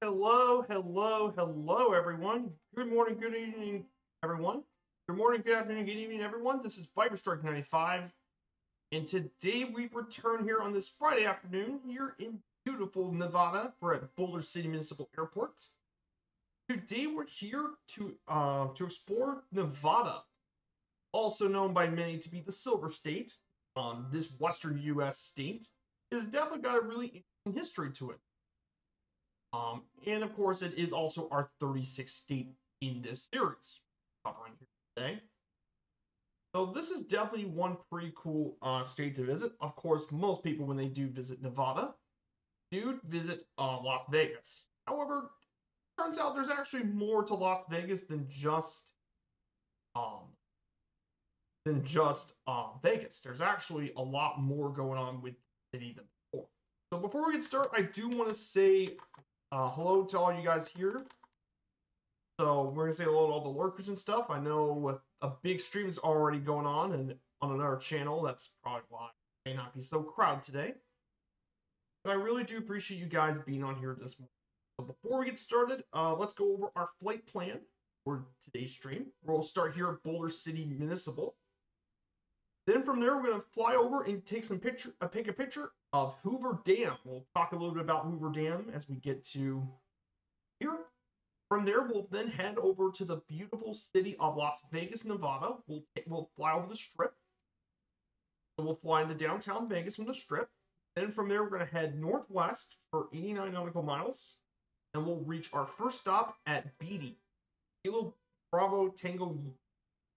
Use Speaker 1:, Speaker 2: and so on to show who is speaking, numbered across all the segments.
Speaker 1: Hello, hello, hello, everyone. Good morning, good evening, everyone. Good morning, good afternoon, good evening, everyone. This is Viperstrike 95, and today we return here on this Friday afternoon here in beautiful Nevada. We're at Boulder City Municipal Airport. Today we're here to explore Nevada, also known by many to be the Silver State. This Western U.S. state has definitely got a really interesting history to it. And of course, it is also our 36th state in this series covering here today. So this is definitely one pretty cool state to visit. Of course, most people when they do visit Nevada do visit Las Vegas. However, turns out there's actually more to Las Vegas um, than just Vegas. There's actually a lot more going on with the city than before. So before we get started, I do want to say hello to all you guys here. So we're gonna say hello to all the lurkers and stuff. I know a big stream is already going on and on another channel. That's probably why it may not be so crowded today. But I really do appreciate you guys being on here this morning. So before we get started, let's go over our flight plan for today's stream. We'll start here at Boulder City Municipal. Then from there, we're gonna fly over and take a picture of Hoover Dam. We'll talk a little bit about Hoover Dam as we get to here. From there, we'll then head over to the beautiful city of Las Vegas, Nevada. We'll fly over the Strip. So we'll fly into downtown Vegas from the Strip. Then from there, we're going to head northwest for 89 nautical miles, and we'll reach our first stop at Beatty, Kilo Bravo Tango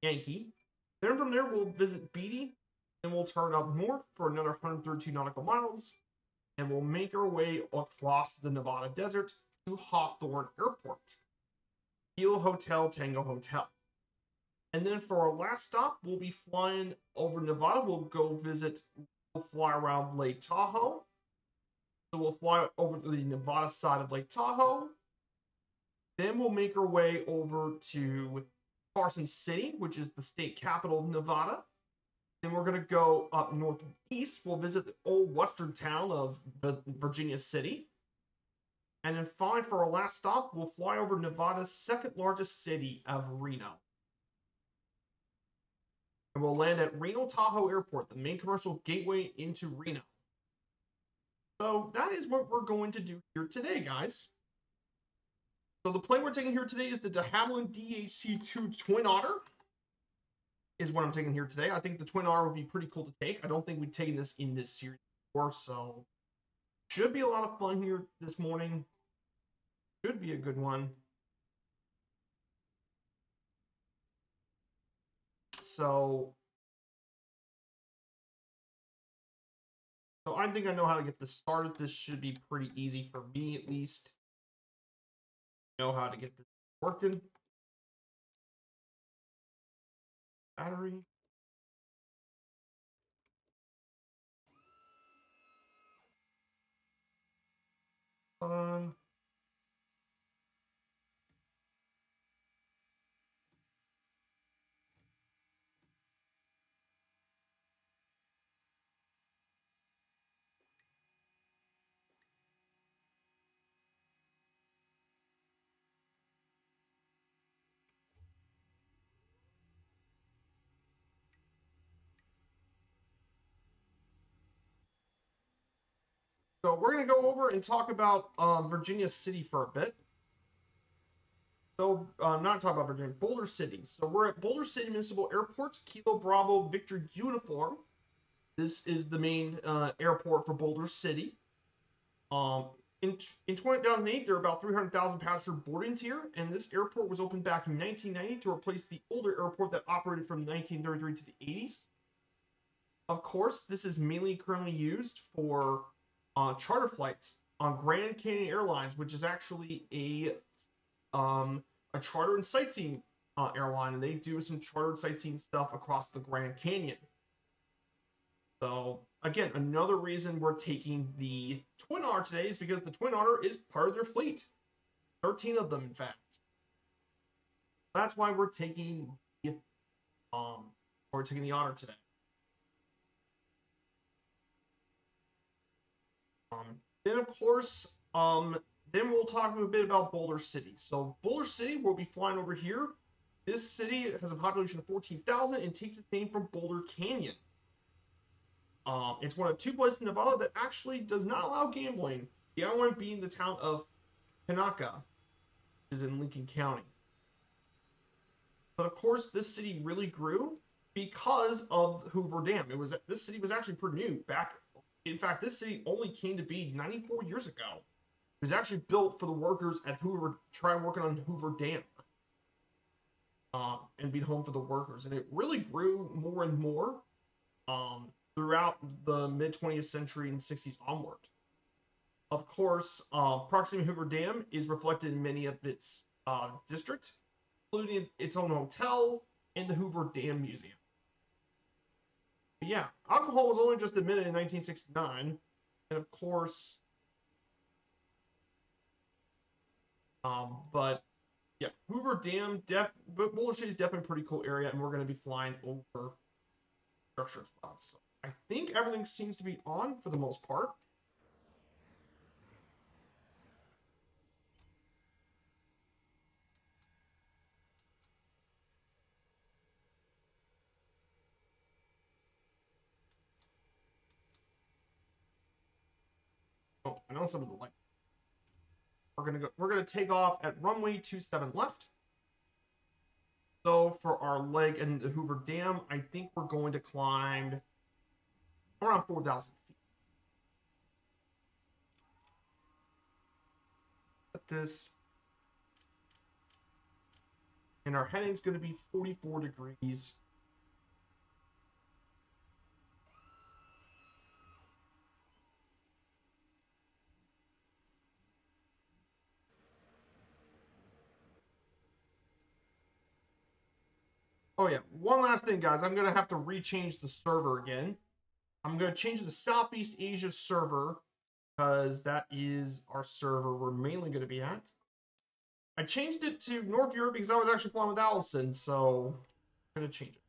Speaker 1: Yankee. Then from there, we'll visit Beatty, and we'll turn up north for another 132 nautical miles, and we'll make our way across the Nevada desert to Hawthorne Airport. Kilo Hotel Tango Hotel. And then for our last stop, we'll be flying over Nevada. We'll fly around Lake Tahoe. So we'll fly over to the Nevada side of Lake Tahoe. Then we'll make our way over to Carson City, which is the state capital of Nevada. Then we're going to go up northeast. We'll visit the old western town of Virginia City. And then finally, for our last stop, we'll fly over Nevada's second largest city of Reno. And we'll land at Reno Tahoe Airport, the main commercial gateway into Reno. So that is what we're going to do here today, guys. So the plane we're taking here today is the de Havilland DHC-2 Twin Otter. Is what I'm taking here today. I think the Twin Otter would be pretty cool to take. I don't think we've taken this in this series before, so should be a lot of fun here this morning. Should be a good one. So I think I know how to get this started. This should be pretty easy for me, at least. Know how to get this working. Battery. On. So we're going to go over and talk about Virginia City for a bit. So not talk about Virginia, Boulder City. So we're at Boulder City Municipal Airport, Kilo Bravo Victor Uniform. This is the main airport for Boulder City. In 2008, there were about 300,000 passenger boardings here, and this airport was opened back in 1990 to replace the older airport that operated from 1933 to the 80s. Of course, this is mainly currently used for charter flights on Grand Canyon Airlines, which is actually a charter and sightseeing airline, and they do some chartered sightseeing stuff across the Grand Canyon. So again, another reason we're taking the Twin Otter today is because the Twin Otter is part of their fleet. 13 of them, in fact. That's why we're taking the Otter today. Then of course, then we'll talk a bit about Boulder City. So Boulder City, we'll be flying over here. This city has a population of 14,000 and takes its name from Boulder Canyon. It's one of two places in Nevada that actually does not allow gambling. The other one being the town of Kanaka, which is in Lincoln County. But of course, this city really grew because of Hoover Dam. This city was actually pretty new back. In fact, this city only came to be 94 years ago. It was actually built for the workers at Hoover, trying working on Hoover Dam, and be home for the workers. And it really grew more and more throughout the mid 20th century and 60s onward. Of course, proximity to Hoover Dam is reflected in many of its districts, including its own hotel and the Hoover Dam Museum. But yeah, alcohol was only just admitted in 1969, and of course, but yeah, Hoover Dam, but Boulder City is definitely a pretty cool area, and we're going to be flying over structure spots. So I think everything seems to be on for the most part. Oh, I know some of the light. We're gonna take off at runway 27 left. So for our leg in the Hoover Dam, I think we're going to climb around 4,000 feet. At this, and our heading's going to be 44 degrees. Oh yeah, one last thing, guys. I'm going to have to rechange the server again. I'm going to change the Southeast Asia server because that is our server we're mainly going to be at. I changed it to North Europe because I was actually flying with Allison, so I'm going to change it.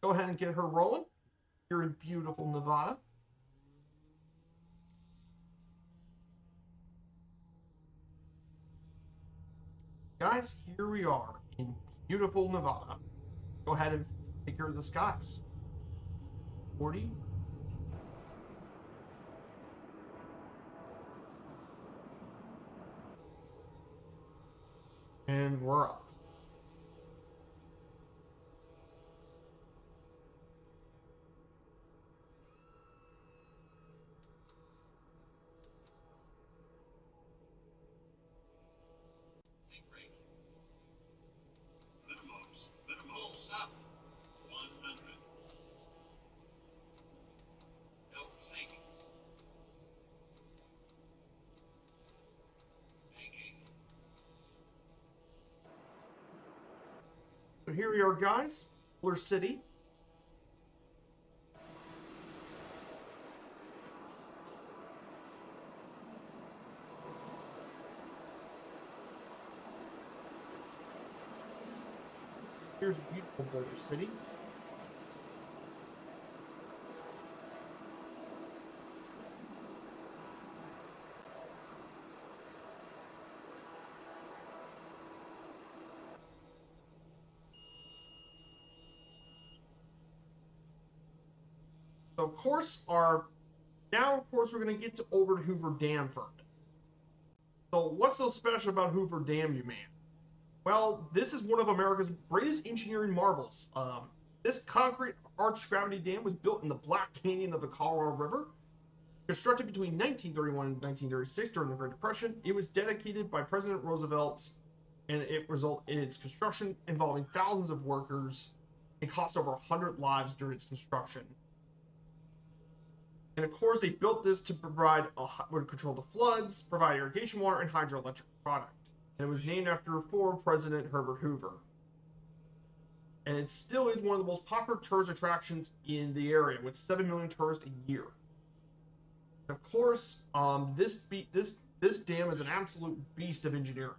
Speaker 1: Go ahead and get her rolling. Here in beautiful Nevada. Guys, here we are in beautiful Nevada. Go ahead and take care of the skies. 40. And we're up. So here we are, guys. Boulder City. Here's beautiful Boulder City. So of course we're going to get over to Hoover Dam for a bit. So what's so special about Hoover Dam, you man? Well, this is one of America's greatest engineering marvels. This concrete arch gravity dam was built in the Black Canyon of the Colorado River. Constructed between 1931 and 1936 during the Great Depression, it was dedicated by President Roosevelt, and it resulted in its construction involving thousands of workers and cost over 100 lives during its construction. And of course, they built this to provide would control the floods, provide irrigation water, and hydroelectric product. And it was named after former President Herbert Hoover. And it still is one of the most popular tourist attractions in the area, with 7 million tourists a year. And of course, this dam is an absolute beast of engineering.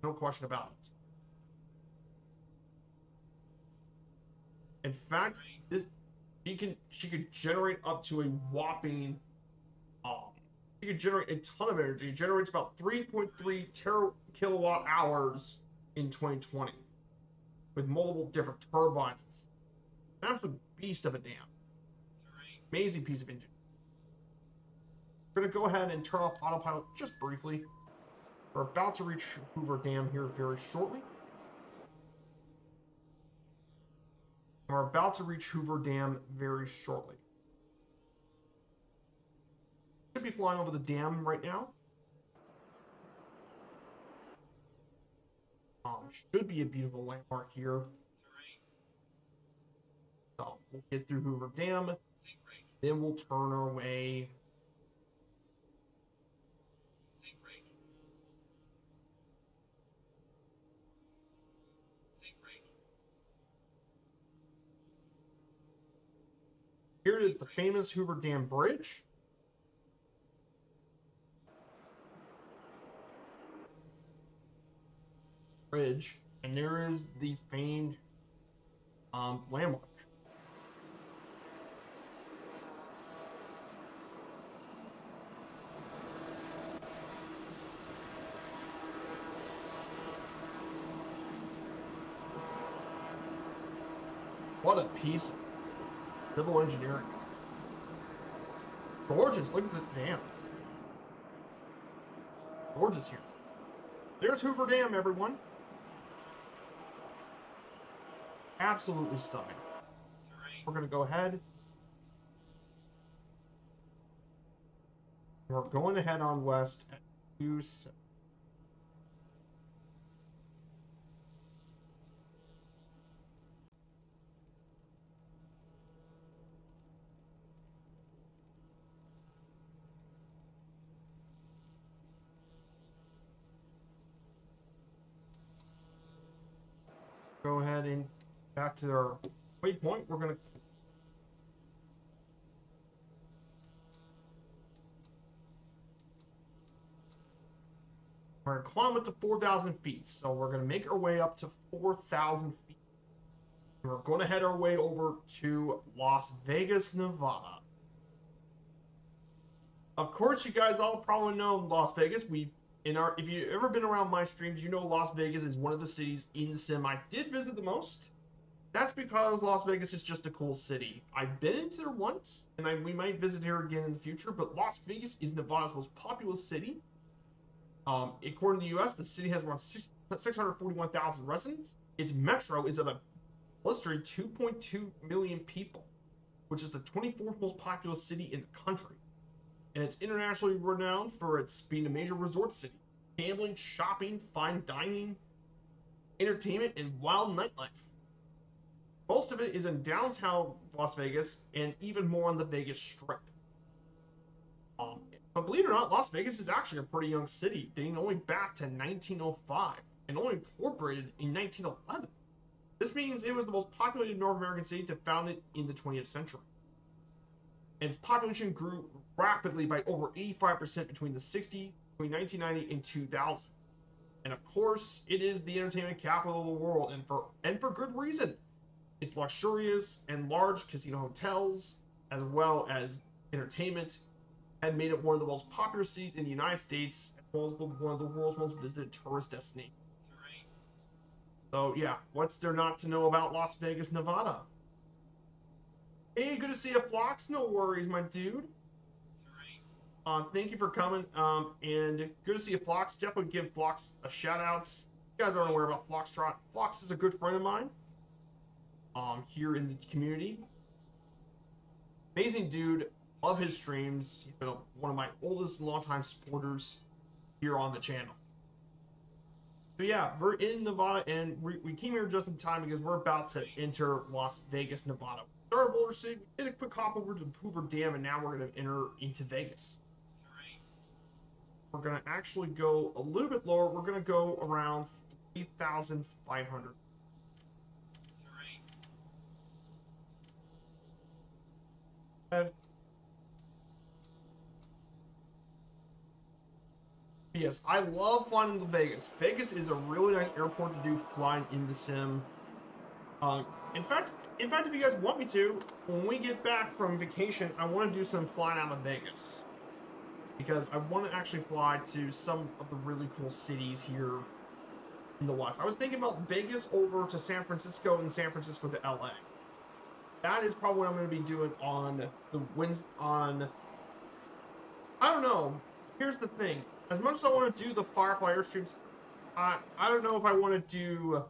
Speaker 1: No question about it. In fact, she could generate up to a whopping you can generate a ton of energy. It generates about 3.3 kilowatt hours in 2020 with multiple different turbines. It's an absolute beast of a dam. Amazing piece of engineering. We're going to go ahead and turn off autopilot just briefly. We're about to reach Hoover Dam here very shortly. We're about to reach Hoover Dam very shortly. Should be flying over the dam right now. Should be a beautiful landmark here. So we'll get through Hoover Dam, then we'll turn our way. Here is the famous Hoover Dam Bridge. And there is the famed landmark. What a piece of civil engineering. Gorgeous, look at the dam. Gorgeous here. There's Hoover Dam, everyone. Absolutely stunning. We're going to go ahead. We're going to head on west at 2. Go ahead and back to our waypoint. We're going to climb up to 4,000 feet. So we're going to make our way up to 4,000 feet. And we're going to head our way over to Las Vegas, Nevada. Of course, you guys all probably know Las Vegas. If you've ever been around my streams, you know Las Vegas is one of the cities in the sim I did visit the most. That's because Las Vegas is just a cool city. I've been into there once, and we might visit here again in the future, but Las Vegas is Nevada's most populous city. According to the U.S., the city has around 641,000 residents. Its metro is of a blistering 2.2 million people, which is the 24th most populous city in the country. And it's internationally renowned for its being a major resort city. Gambling, shopping, fine dining, entertainment, and wild nightlife. Most of it is in downtown Las Vegas, and even more on the Vegas Strip. But believe it or not, Las Vegas is actually a pretty young city, dating only back to 1905, and only incorporated in 1911. This means it was the most populated North American city to found it in the 20th century. And its population grew rapidly by over 85% between 1990 and 2000. And of course, it is the entertainment capital of the world, and for good reason. Its luxurious and large casino hotels, as well as entertainment, had made it one of the most popular cities in the United States, as well as one of the world's most visited tourist destinations. So yeah, what's there not to know about Las Vegas, Nevada? Hey, good to see you, Phlox. No worries, my dude. Thank you for coming. And good to see you, Phlox. Definitely give Phlox a shout out. You guys aren't aware about Phloxtrot. Phlox is a good friend of mine. Here in the community. Amazing dude. Love his streams. He's been one of my oldest longtime supporters here on the channel. So yeah, we're in Nevada, and we came here just in time because we're about to enter Las Vegas, Nevada. We started Boulder City, we did a quick hop over to Hoover Dam, and now we're going to enter into Vegas. We're going to actually go a little bit lower. We're going to go around 3,500. Yes, I love flying into Vegas. Vegas is a really nice airport to do flying in the sim. In fact, if you guys want me to, when we get back from vacation, I want to do some flying out of Vegas. because I want to actually fly to some of the really cool cities here in the West. I was thinking about Vegas over to San Francisco and San Francisco to LA. That is probably what I'm going to be doing on the Wednesday. I don't know. Here's the thing. As much as I want to do the Firefly Airstreams, I don't know if I want to do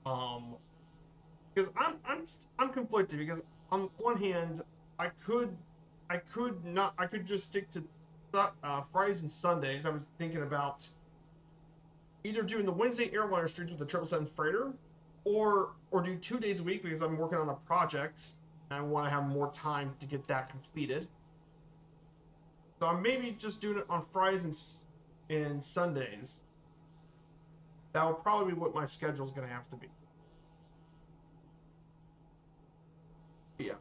Speaker 1: um because I'm conflicted because on one hand I could just stick to Fridays and Sundays. I was thinking about either doing the Wednesday airliner streams with the 777 freighter, or do 2 days a week because I'm working on a project and I want to have more time to get that completed. So I'm maybe just doing it on Fridays and Sundays. That will probably be what my schedule is going to have to be. But yeah,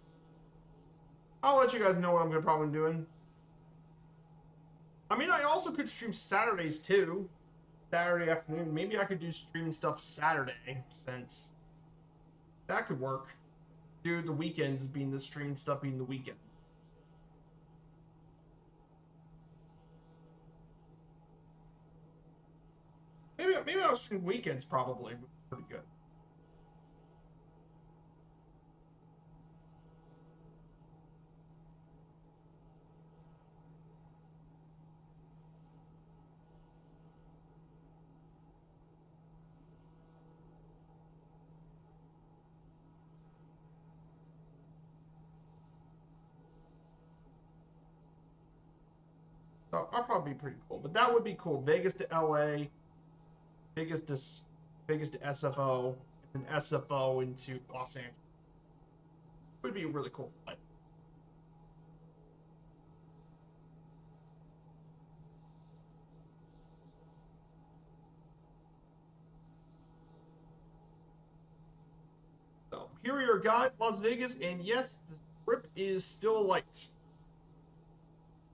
Speaker 1: I'll let you guys know what I'm going to probably be doing. I mean, I also could stream Saturdays too. Saturday afternoon. Maybe I could do streaming stuff Saturday, since that could work. Do the weekends being the streaming stuff being the weekend. Maybe I'll stream weekends probably. Pretty good. So I'll probably be pretty cool. But that would be cool. Vegas to LA, Vegas to Vegas to SFO, and then SFO into Los Angeles. Would be a really cool flight. So here we are, guys, Las Vegas, and yes, the trip is still light.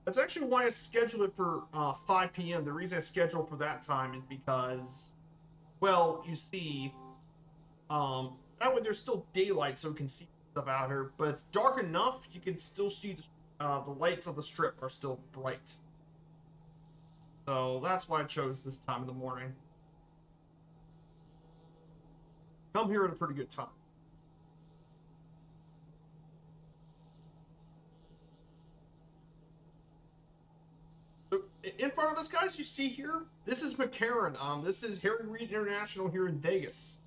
Speaker 1: That's actually why I scheduled it for 5 p.m. The reason I scheduled for that time is because, well, you see, that way there's still daylight, so we can see stuff out here. But it's dark enough you can still see the lights of the strip are still bright. So that's why I chose this time of the morning. Come here at a pretty good time. So in front of us, guys, you see here, this is McCarran. This is Harry Reid International here in Vegas.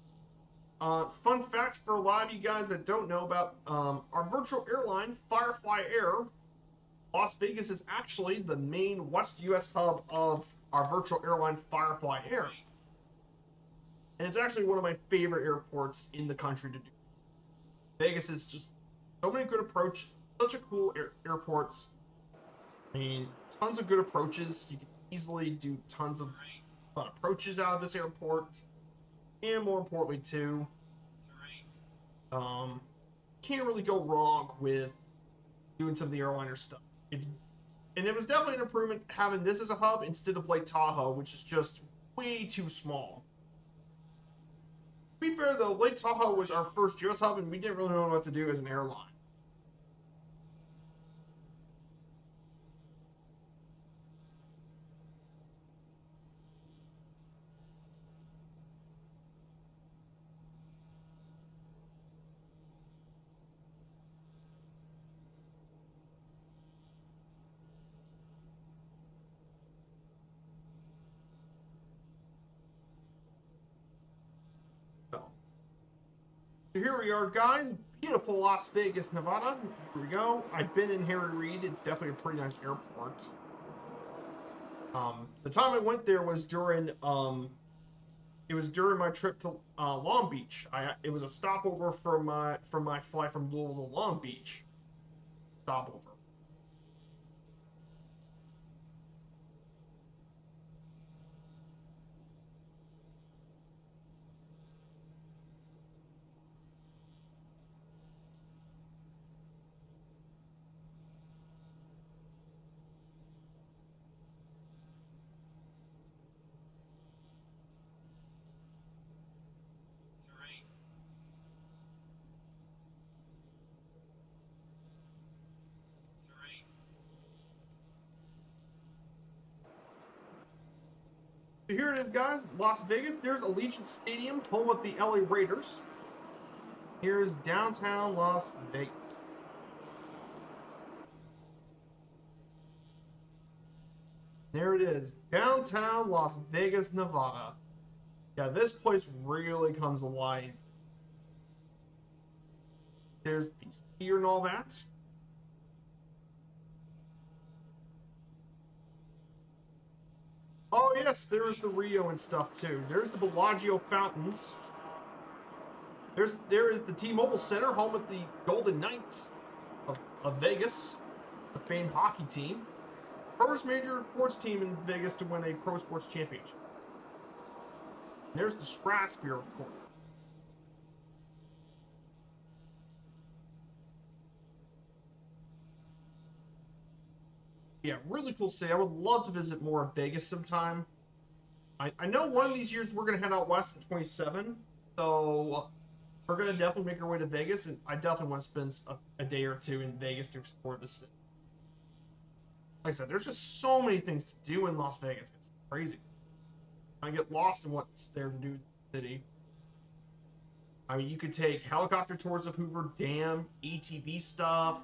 Speaker 1: Fun fact for a lot of you guys that don't know about our virtual airline, Firefly Air, Las Vegas is actually the main West US hub of our virtual airline, Firefly Air. And it's actually one of my favorite airports in the country to do. Vegas is just so many good approach, such a cool airports. I mean, tons of good approaches. You can easily do tons of fun approaches out of this airport. And more importantly, too, um, can't really go wrong with doing some of the airliner stuff. And it was definitely an improvement having this as a hub instead of Lake Tahoe, which is just way too small. To be fair though, Lake Tahoe was our first US hub, and we didn't really know what to do as an airline. So here we are, guys. Beautiful Las Vegas, Nevada. Here we go. I've been in Harry Reid. It's definitely a pretty nice airport. The time I went there was during it was during my trip to Long Beach. It was a stopover from my flight from Louisville to Long Beach. Stopover. So here it is, guys. Las Vegas. There's Allegiant Stadium, home of the LA Raiders. Here's downtown Las Vegas. There it is, downtown Las Vegas, Nevada. Yeah, this place really comes alive. There's the Sphere and all that. Oh yes, there's the Rio and stuff too. There's the Bellagio fountains. There is the T-Mobile Center, home of the Golden Knights of Vegas, the famed hockey team. First major sports team in Vegas to win a pro sports championship. And there's the Stratosphere, of course. Yeah, really cool city. I would love to visit more of Vegas sometime. I know one of these years we're going to head out west in 27, so we're going to definitely make our way to Vegas, and I definitely want to spend a day or two in Vegas to explore the city. Like I said, there's just so many things to do in Las Vegas. It's crazy. I get lost in what's there to do in the city. I mean, you could take helicopter tours of Hoover Dam, ATV stuff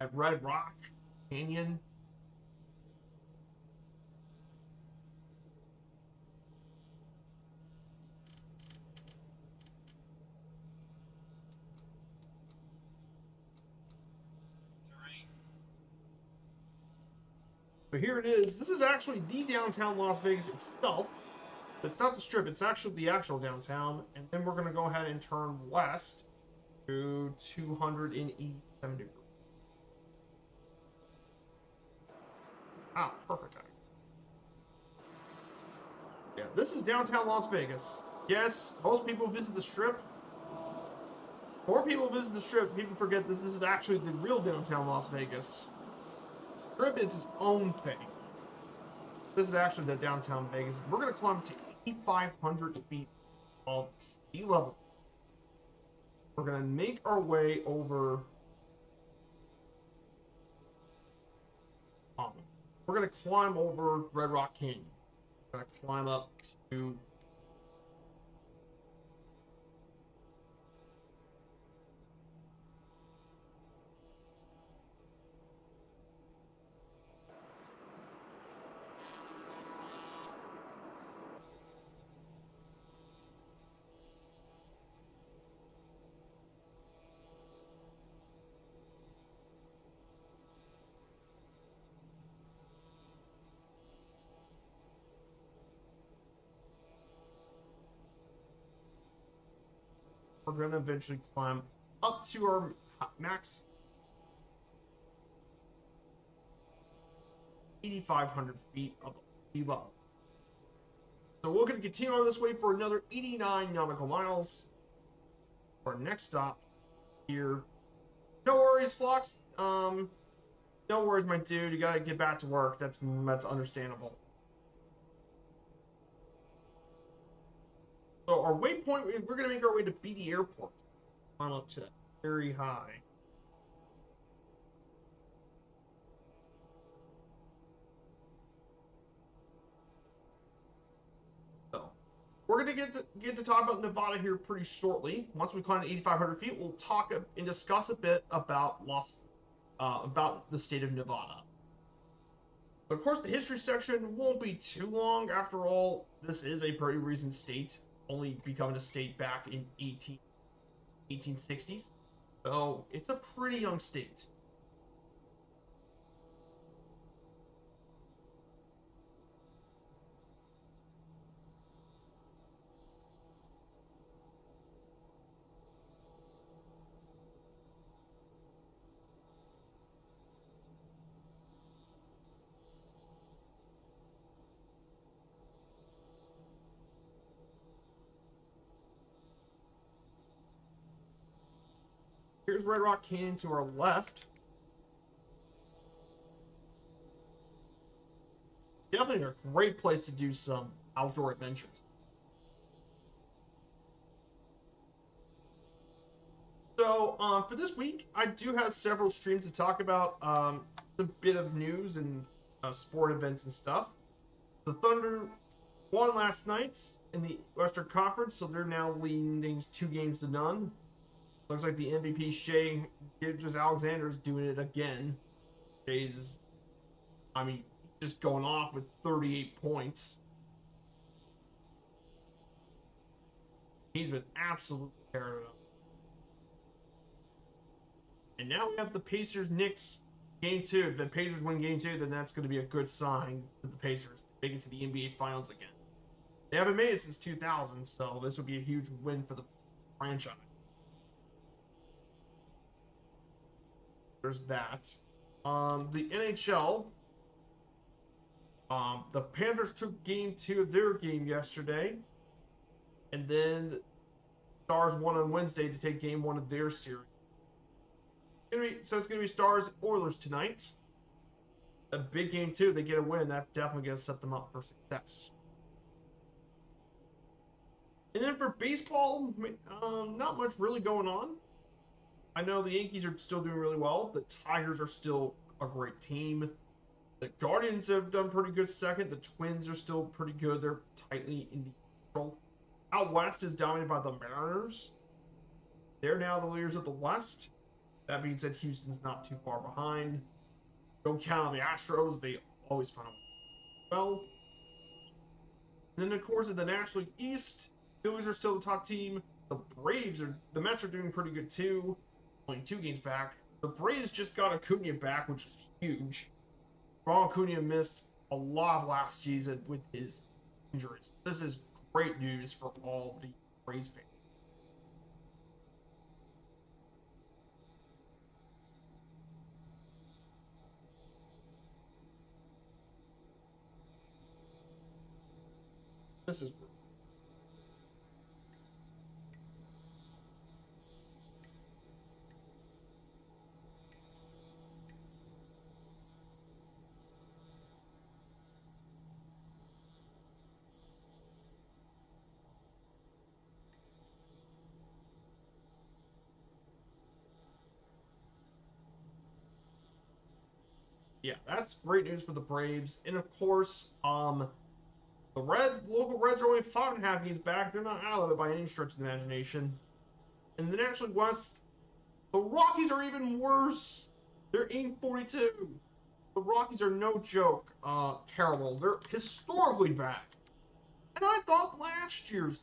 Speaker 1: at Red Rock Canyon. So here it is. This is actually the downtown Las Vegas itself. It's not the strip, it's actually the actual downtown. And then we're going to go ahead and turn west to 287 degrees. Ah, perfect. Yeah, this is downtown Las Vegas. Yes, most people visit the strip. More people visit the strip, people forget this is actually the real downtown Las Vegas. Strip is its own thing. This is actually the downtown Vegas. We're going to climb to 8,500 feet of sea level. We're going to make our way over. We're going to climb over Red Rock Canyon. We're going to climb up to. We're going to eventually climb up to our max 8,500 feet above sea level. So we're going to continue on this way for another 89 nautical miles. For our next stop here. No worries, Flux. No worries, my dude. You gotta get back to work. That's understandable. So our waypoint, we're gonna make our way to BD Airport. Climb up to that very high. So we're gonna get to talk about Nevada here pretty shortly. Once we climb to 8,500 feet, we'll talk and discuss a bit about about the state of Nevada. So of course, the history section won't be too long. After all, this is a pretty recent state, only becoming a state back in 1860s. So it's a pretty young state. Here's Red Rock Canyon to our left. Definitely a great place to do some outdoor adventures. So for this week, I do have several streams to talk about. A bit of news and sport events and stuff. The Thunder won last night in the Western Conference, so they're now leading things 2-0. Looks like the MVP Shea Gilgeous-Alexander is doing it again. Shea's, I mean, just going off with 38 points. He's been absolutely tearing it up. And now we have the Pacers-Knicks game 2. If the Pacers win game 2, then that's going to be a good sign for the Pacers to make it to the NBA Finals again. They haven't made it since 2000, so this would be a huge win for the franchise. There's that. The NHL, the Panthers took game 2 of their game yesterday, and then the Stars won on Wednesday to take game 1 of their series. So it's going to be Stars Oilers tonight. A big game 2. They get a win. That's definitely going to set them up for success. And then for baseball, not much really going on. I know the Yankees are still doing really well. The Tigers are still a great team. The Guardians have done pretty good second. The Twins are still pretty good. They're tightly in the control. Out west is dominated by the Mariners. They're now the leaders of the West. That being said, Houston's not too far behind. Don't count on the Astros. They always find well. And then, of course, in the National League East, Phillies are still the top team. The Mets are doing pretty good too. Only 2 games back. The Braves just got Acuna back, which is huge. Ronald Acuna missed a lot of last season with his injuries. This is great news for all the Braves fans. This is yeah, that's great news for the Braves. And of course, the local Reds are only 5.5 games back. They're not out of it by any stretch of the imagination. In the National League West, the Rockies are even worse. They're 8-42. The Rockies are no joke. Terrible. They're historically bad. And I thought last year's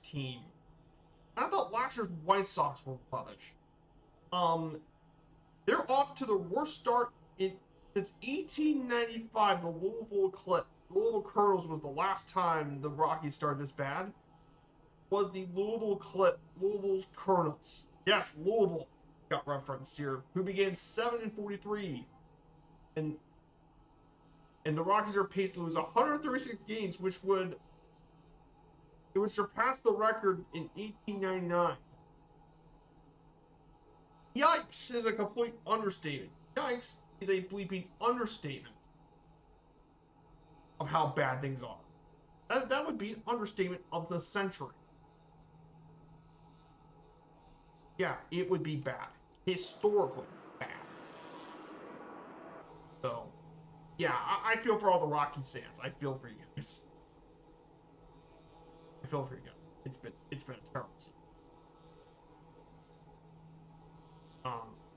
Speaker 1: White Sox were rubbish. They're off to the worst start since 1895. The Louisville Colonels was the last time the Rockies started this bad. Was the Louisville's Colonels? Yes, Louisville got referenced here, who began 7-43, and the Rockies are paced to lose 136 games, which would surpass the record in 1899. Yikes is a complete understatement. Yikes is a bleeping understatement of how bad things are. That would be an understatement of the century. Yeah, it would be bad. Historically bad. So, yeah, I feel for all the Rockies fans. I feel for you guys. I feel for you guys. It's been a terrible season.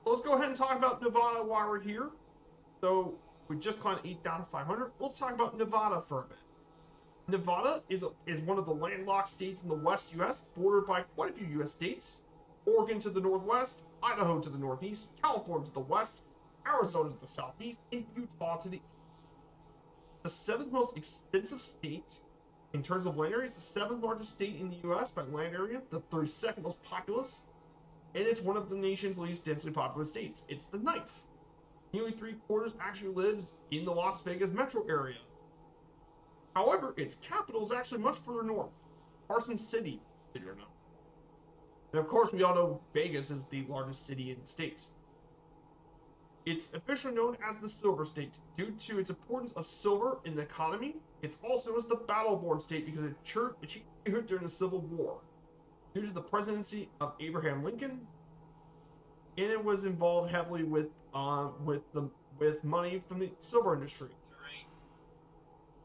Speaker 1: Let's go ahead and talk about Nevada while we're here. So we just climbed 8,500. Let's talk about Nevada for a bit. Nevada is one of the landlocked states in the West U.S., bordered by quite a few U.S. states. Oregon to the northwest, Idaho to the northeast, California to the west, Arizona to the southeast, and Utah to the east. The 7th most extensive state in terms of land area. It's the 7th largest state in the U.S. by land area, the 32nd most populous, and it's one of the nation's least densely populated states. It's the 9th. Nearly 3/4 actually lives in the Las Vegas metro area. However, its capital is actually much further north, Carson City, believe it or not. And of course, we all know Vegas is the largest city in the state. It's officially known as the Silver State due to its importance of silver in the economy. It's also known as the Battle-Born State because it achieved during the Civil War due to the presidency of Abraham Lincoln, and it was involved heavily with money from the silver industry.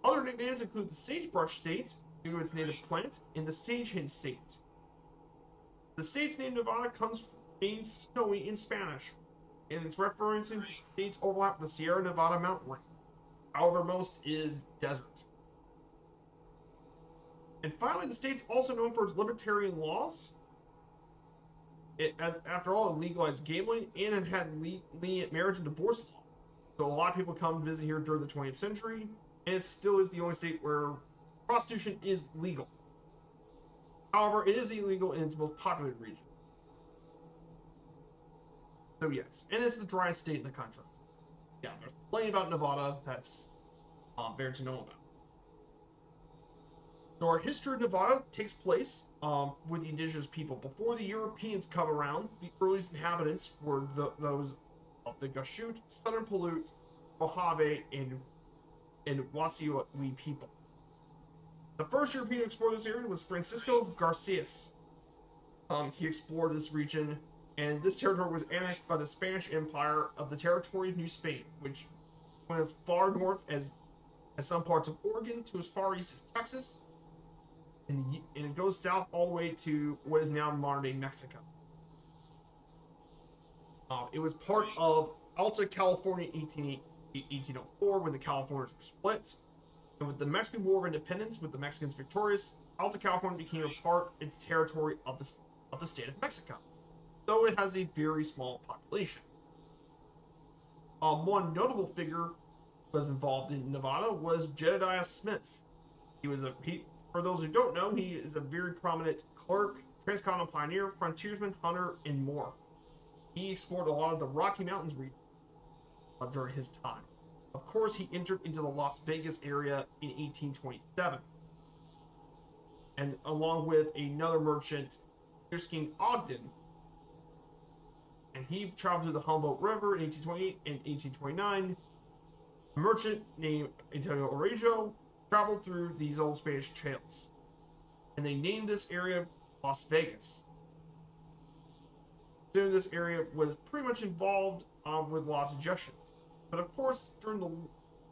Speaker 1: Other nicknames include the Sagebrush State due to its native plant in the sage-hint state. The state's name Nevada comes from means snowy in Spanish, and it's referencing to the state's overlap with the Sierra Nevada mountain range. However, most is desert. And finally, the state's also known for its libertarian laws. After all, it legalized gambling and it had lenient marriage and divorce law. So a lot of people come visit here during the 20th century, and it still is the only state where prostitution is legal. However, it is illegal in its most populated region. So yes, and it's the driest state in the country. Yeah, there's plenty about Nevada that's there to know about. So our history of Nevada takes place with the indigenous people. Before the Europeans come around, the earliest inhabitants were those of the Gashute, Southern Paiute, Mojave, and Wasiiwi people. The first European to explore this area was Francisco Garcias. He explored this region, and this territory was annexed by the Spanish Empire of the territory of New Spain, which went as far north as some parts of Oregon to as far east as Texas, and it goes south all the way to what is now modern-day Mexico. It was part of Alta California in 1804 when the Californias were split. And with the Mexican War of Independence, with the Mexicans victorious, Alta California became a part its territory of the state of Mexico, though it has a very small population. One notable figure was involved in Nevada was Jedediah Smith. For those who don't know, he is a very prominent clerk, transcontinental pioneer, frontiersman, hunter, and more. He explored a lot of the Rocky Mountains region during his time. Of course, he entered into the Las Vegas area in 1827, and along with another merchant, Erskine Ogden, and he traveled through the Humboldt River in 1828 and 1829. A merchant named Antonio Orejo traveled through these old Spanish trails, and they named this area Las Vegas. Soon this area was pretty much involved with a lot of suggestions. But of course, during the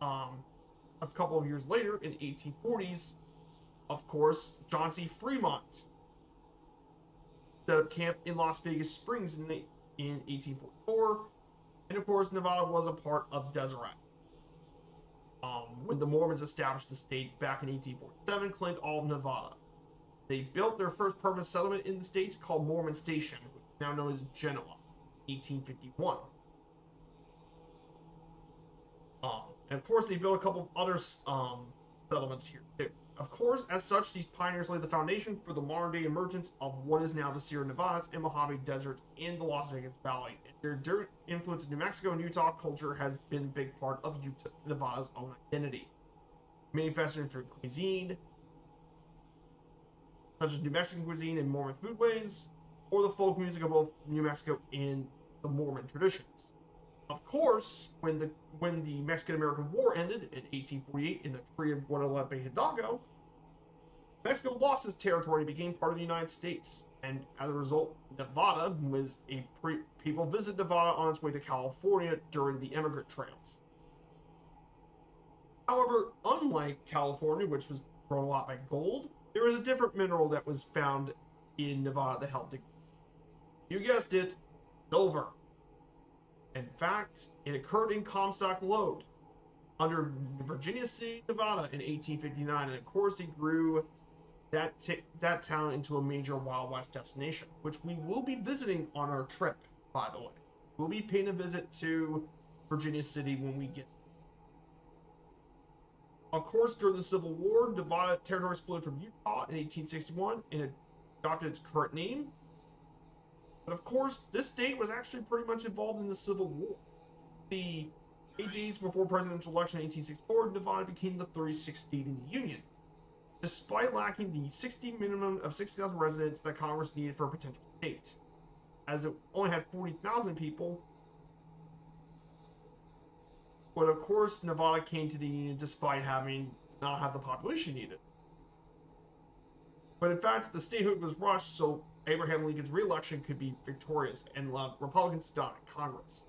Speaker 1: a couple of years later, in 1840s, of course, John C. Fremont set up camp in Las Vegas Springs in 1844, and of course, Nevada was a part of Deseret. When the Mormons established the state back in 1847, claimed all of Nevada. They built their first permanent settlement in the state called Mormon Station, which is now known as Genoa, 1851. And of course, they built a couple of other settlements here too. Of course, as such, these pioneers laid the foundation for the modern-day emergence of what is now the Sierra Nevadas and Mojave Desert in the Las Vegas Valley. Their direct influence in New Mexico and Utah culture has been a big part of Nevada's own identity. Manufacturing through cuisine, such as New Mexican cuisine and Mormon foodways, or the folk music of both New Mexico and the Mormon traditions. Of course, when the Mexican-American War ended in 1848 in the Treaty of Guadalupe Hidalgo, Mexico lost its territory and became part of the United States. And as a result, Nevada was people visit Nevada on its way to California during the immigrant trails. However, unlike California, which was grown a lot by gold, there was a different mineral that was found in Nevada that helped it. You guessed it, silver. In fact, it occurred in Comstock Lode under Virginia City, Nevada in 1859, and of course it grew that town into a major Wild West destination, which we will be visiting on our trip, by the way. We'll be paying a visit to Virginia City when we get there. Of course, during the Civil War, Nevada territory split from Utah in 1861 and adopted its current name. But of course, this state was actually pretty much involved in the Civil War. The 8 days before presidential election in 1864, Nevada became the 36th state in the Union, despite lacking the 60 minimum of 60,000 residents that Congress needed for a potential state. As it only had 40,000 people, but of course, Nevada came to the Union despite not have the population needed. But in fact, the statehood was rushed so Abraham Lincoln's re-election could be victorious and allowed Republicans to dominate Congress.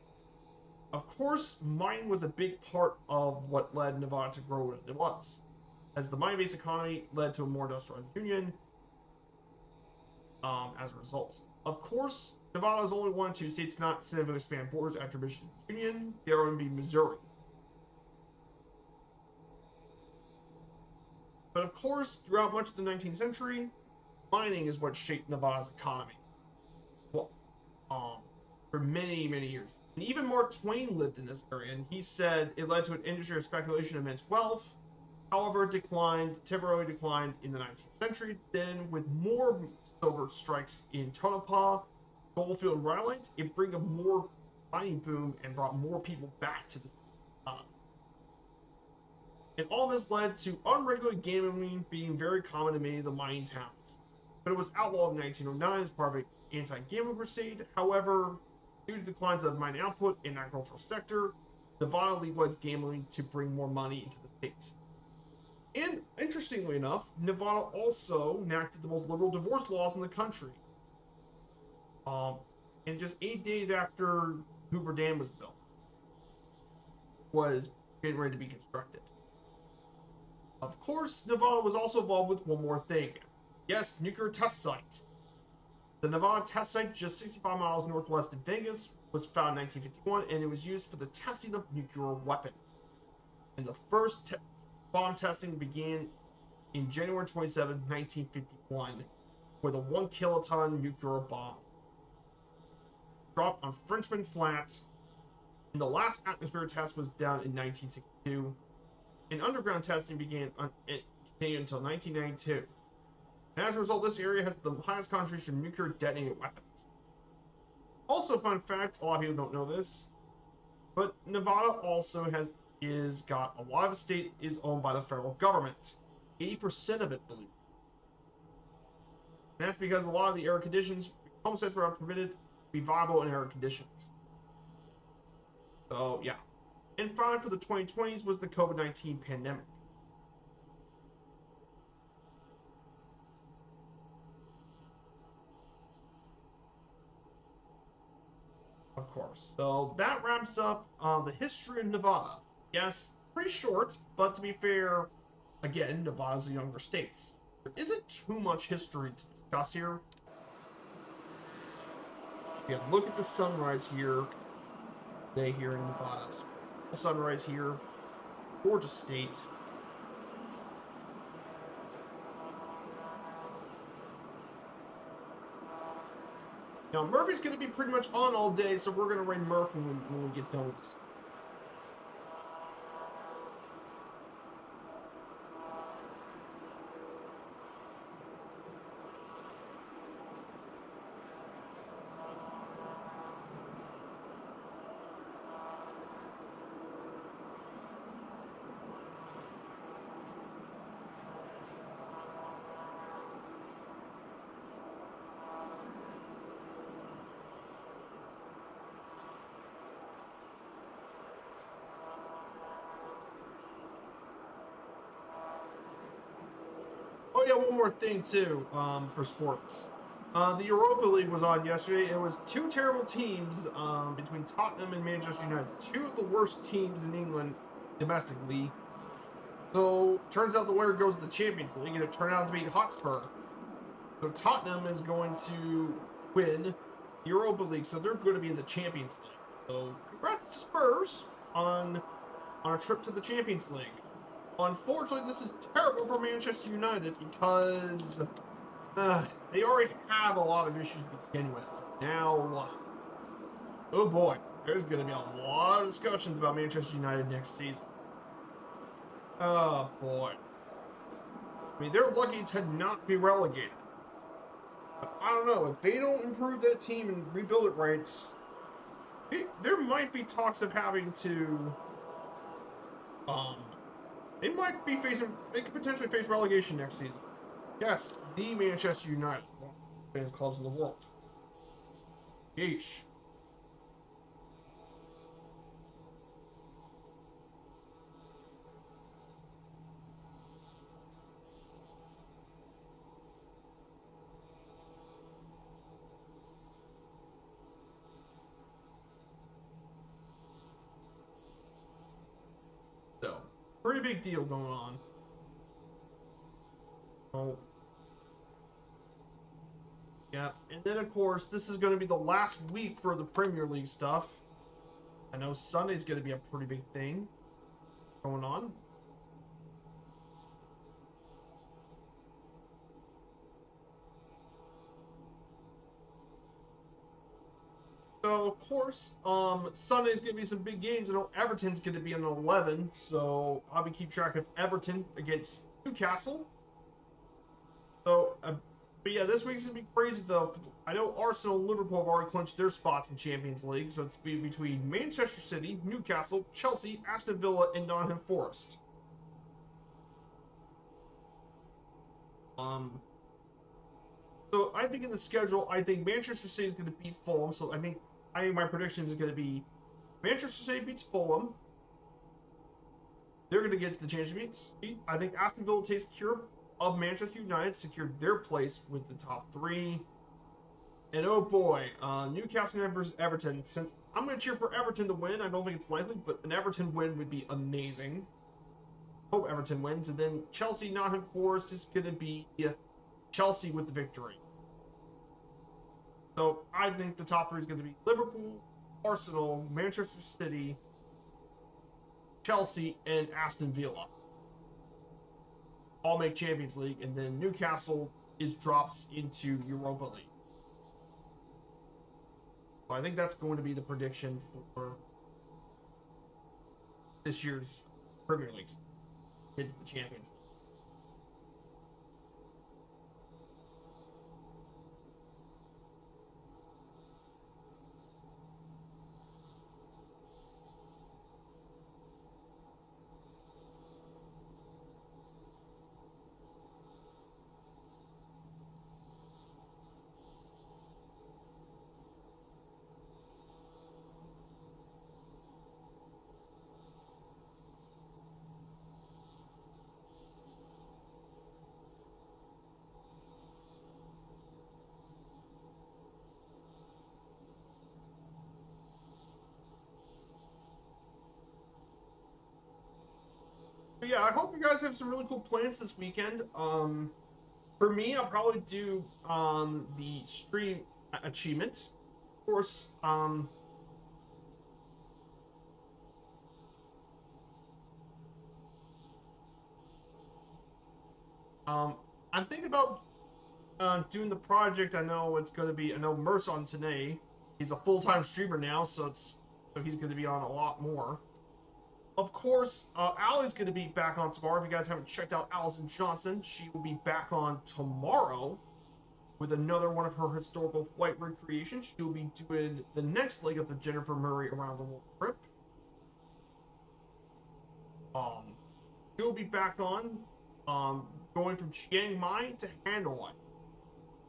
Speaker 1: Of course, mining was a big part of what led Nevada to grow what it was. as the mining-based economy led to a more industrialized union as a result. Of course, Nevada is only one of two states not significantly expand borders after Michigan's union. The other would be Missouri. But of course, throughout much of the 19th century, mining is what shaped Nevada's economy. Well, for many, many years. And even Mark Twain lived in this area, and he said it led to an industry of speculation and immense wealth. However, it temporarily declined in the 19th century. Then, with more silver strikes in Tonopah, Goldfield, and Rhinelander, it brought a more mining boom and brought more people back to the city. And all this led to unregulated gambling being very common in many of the mining towns. But it was outlawed in 1909 as part of an anti-gambling crusade. However, due to declines of mining output in the agricultural sector, Nevada legalized gambling to bring more money into the state. And interestingly enough, Nevada also enacted the most liberal divorce laws in the country. And just 8 days after Hoover Dam was built, was getting ready to be constructed. Of course, Nevada was also involved with one more thing. Yes, nuclear test site. The Nevada test site, just 65 miles northwest of Vegas, was found in 1951, and it was used for the testing of nuclear weapons. And the first bomb testing began in January 27, 1951, with a 1 kiloton nuclear bomb dropped on Frenchman Flat, and the last atmospheric test was done in 1962. And underground testing began until 1992. And as a result, this area has the highest concentration of nuclear detonated weapons. Also, fun fact, a lot of people don't know this, but Nevada also got a lot of the state is owned by the federal government. 80% of it, believe. And that's because a lot of the air conditions, homesteads were permitted to be viable in air conditions. So, yeah. And finally, for the 2020s was the COVID-19 pandemic. Of course. So that wraps up the history of Nevada. Yes, pretty short, but to be fair, again, Nevada's a younger state. There isn't too much history to discuss here. Yeah, look at the sunrise here. Day here in Nevada. Sunrise here. Gorgeous state. Now, Murphy's going to be pretty much on all day, so we're going to raid Murph when we get done with this. Oh yeah, one more thing too, for sports. The Europa League was on yesterday. It was two terrible teams between Tottenham and Manchester United, two of the worst teams in England domestically. So turns out the winner goes to the Champions League, and it turned out to be Hotspur. So Tottenham is going to win the Europa League, so they're going to be in the Champions League. So congrats to Spurs on a trip to the Champions League. Unfortunately, this is terrible for Manchester United because they already have a lot of issues to begin with. Now, oh boy, there's going to be a lot of discussions about Manchester United next season. Oh boy. I mean, they're lucky to not be relegated. But I don't know, if they don't improve that team and rebuild it right, there might be talks of having to, they could potentially face relegation next season. Yes, the Manchester United, one of the best clubs in the world. Yeesh. So, pretty big deal going on. Oh, yeah. And then, of course, this is going to be the last week for the Premier League stuff. I know Sunday's going to be a pretty big thing going on. So, of course, Sunday's going to be some big games. I know Everton's going to be an 11, so I'll be keep track of Everton against Newcastle. So, but yeah, this week's going to be crazy, though. I know Arsenal and Liverpool have already clinched their spots in Champions League, so it's be between Manchester City, Newcastle, Chelsea, Aston Villa, and Nottingham Forest. Um, so I think in the schedule, I think Manchester City is going to beat Fulham. So I think my predictions is going to be Manchester City beats Fulham. They're going to get to the Champions League. I think Aston Villa takes care of Manchester United, secured their place with the top three. And oh boy, Newcastle United versus Everton. Since I'm going to cheer for Everton to win, I don't think it's likely, but an Everton win would be amazing. Hope Everton wins. And then Chelsea Nottingham Forest is going to be Chelsea with the victory. So I think the top three is going to be Liverpool, Arsenal, Manchester City, Chelsea, and Aston Villa. All make Champions League, and then Newcastle drops into Europa League. So I think that's going to be the prediction for this year's Premier League. Hit the Champions League. So yeah, I hope you guys have some really cool plans this weekend. For me, I'll probably do the stream achievement. Of course, um, I'm thinking about doing the project. I know it's going to be. I know Merce on today. He's a full-time streamer now, so he's going to be on a lot more. Of course, Allie's going to be back on tomorrow. If you guys haven't checked out Allison Johnson, she will be back on tomorrow with another one of her historical flight recreations. She'll be doing the next leg of the Jennifer Murray Around the World trip. Um, she'll be back on, going from Chiang Mai to Hanoi.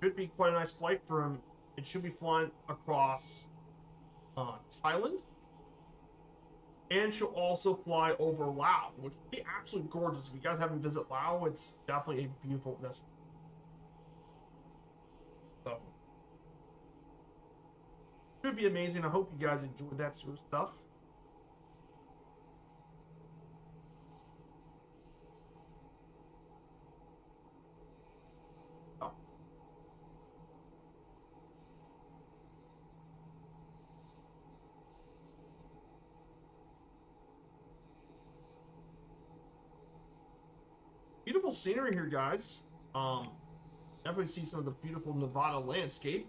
Speaker 1: Should be quite a nice flight from. It should be flying across Thailand, and she'll also fly over Laos, which would be absolutely gorgeous. If you guys haven't visited Laos, it's definitely a beautiful destination. So, should be amazing. I hope you guys enjoyed that sort of stuff. So, beautiful scenery here, guys. Um, Definitely see some of the beautiful Nevada landscape.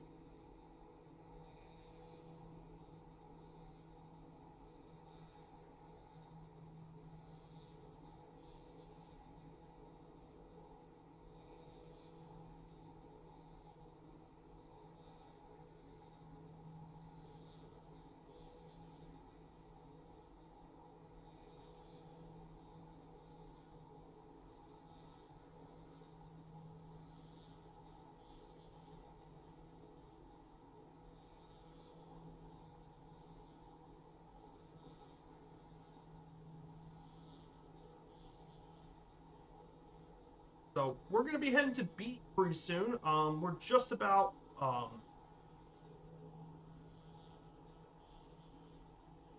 Speaker 1: So we're gonna be heading to Beat pretty soon. We're just about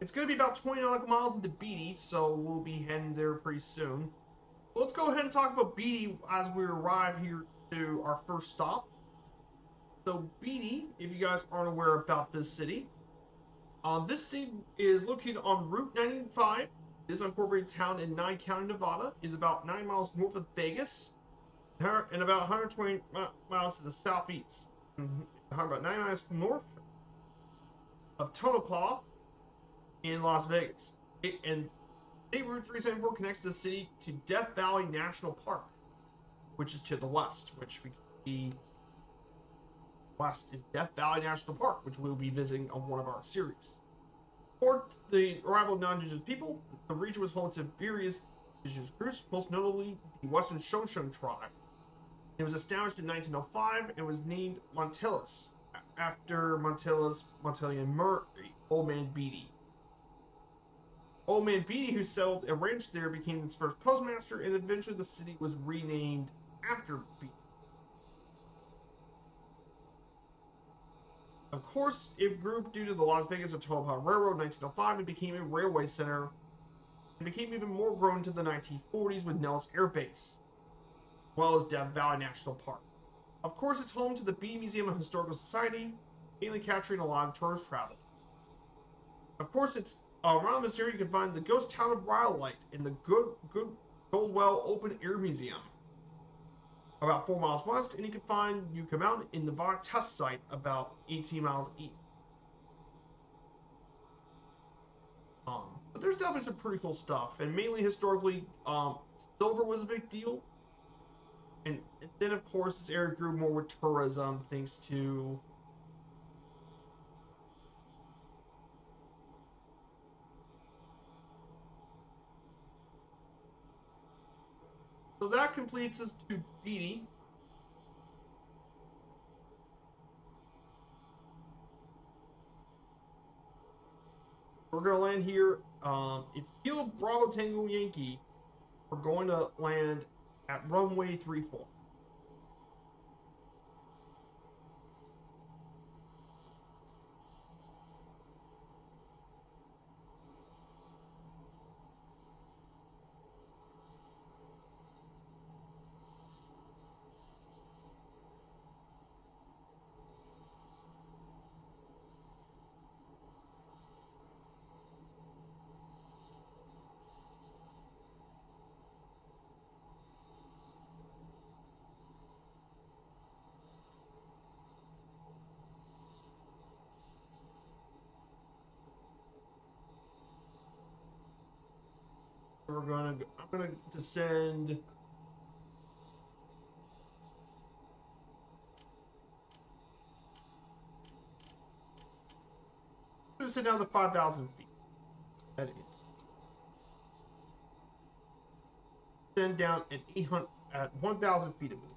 Speaker 1: it's gonna be about 20 nautical miles into Beatty, so we'll be heading there pretty soon. Let's go ahead and talk about Beatty as we arrive here to our first stop. So Beatty, if you guys aren't aware about this city, this city is located on Route 95. This unincorporated town in Nye County, Nevada, is about 9 miles north of Vegas and about 120 miles to the southeast. About 9 miles north of Tonopah in Las Vegas. And State Route 374 connects the city to Death Valley National Park, which is to the west, which we can see west is Death Valley National Park, which we'll be visiting on one of our series. Before the arrival of non-indigenous people, the region was home to various indigenous groups, most notably the Western Shoshone tribe. It was established in 1905 and was named Montilus after Montelian Murray, Old Man Beatty. Old Man Beatty, who settled a ranch there, became its first postmaster, and eventually the city was renamed after Beatty. Of course, it grew due to the Las Vegas and Tonopah Railroad in 1905 and became a railway center. It became even more grown into the 1940s with Nellis Air Base, as well as Death Valley National Park. Of course, it's home to the Beatty Museum of Historical Society, mainly capturing a lot of tourist travel. Of course, it's around this area you can find the ghost town of Rhyolite and the Goldwell Open Air Museum, about 4 miles west, and you can find Yucca Mountain in the Nevada test site about 18 miles east. But there's definitely some pretty cool stuff, and mainly historically, silver was a big deal. And then, of course, this area grew more with tourism, thanks to so that completes us to Beatty. We're gonna land here. It's Kilo Bravo Tango Yankee. We're going to land at runway 34. I'm gonna descend. I'm gonna descend down to 5,000 feet. That is. Descend down at 1,000 feet of it.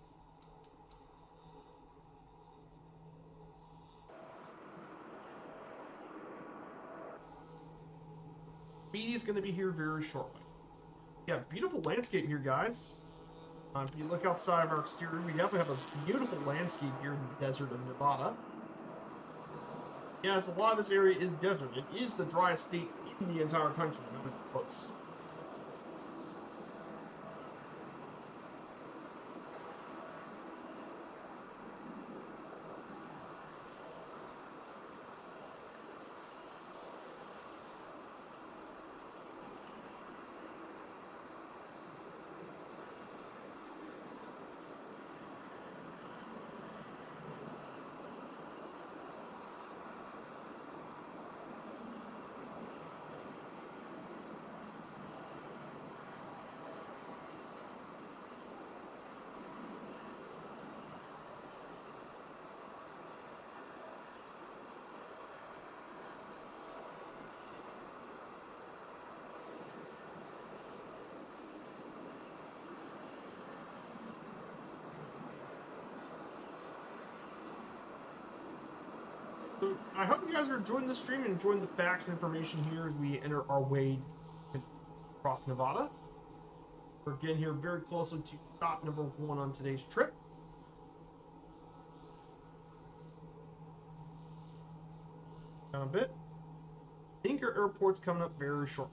Speaker 1: Beatty's gonna be here very shortly. Yeah, beautiful landscape here, guys. If you look outside of our exterior, we definitely have a beautiful landscape here in the desert of Nevada. Yes, a lot of this area is desert. It is the driest state in the entire country, not even close. So I hope you guys are enjoying the stream and enjoying the facts and information here as we enter our way across Nevada. We're getting here very closely to stop number 1 on today's trip. Down a bit. Tinker Airport's coming up very short.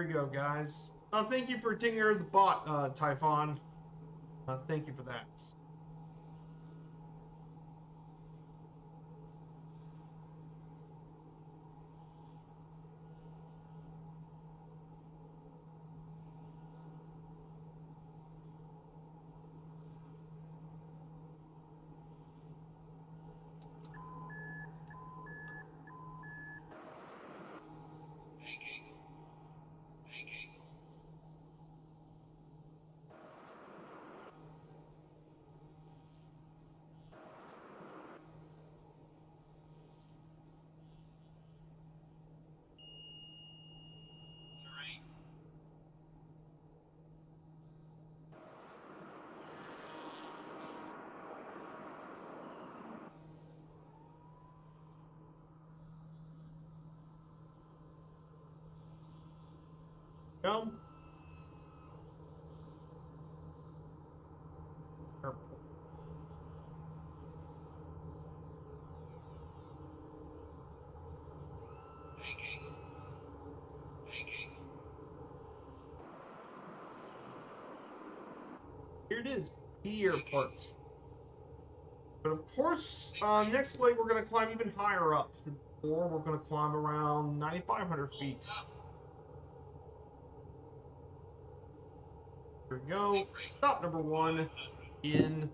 Speaker 1: we go, guys. Thank you for taking care of the bot, Typhon. Thank you for that. Go. Here it is, B Airport. But of course, next leg we're going to climb even higher up. Or we're going to climb around 9,500 feet. Here we go. Stop number 1 in.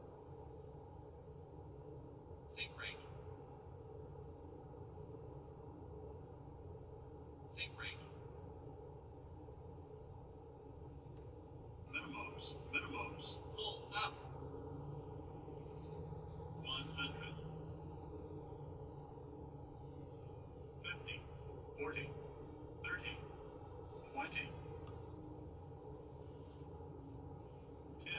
Speaker 2: Minimums. Pull up. 100. 50. 40. 30. 20. 10.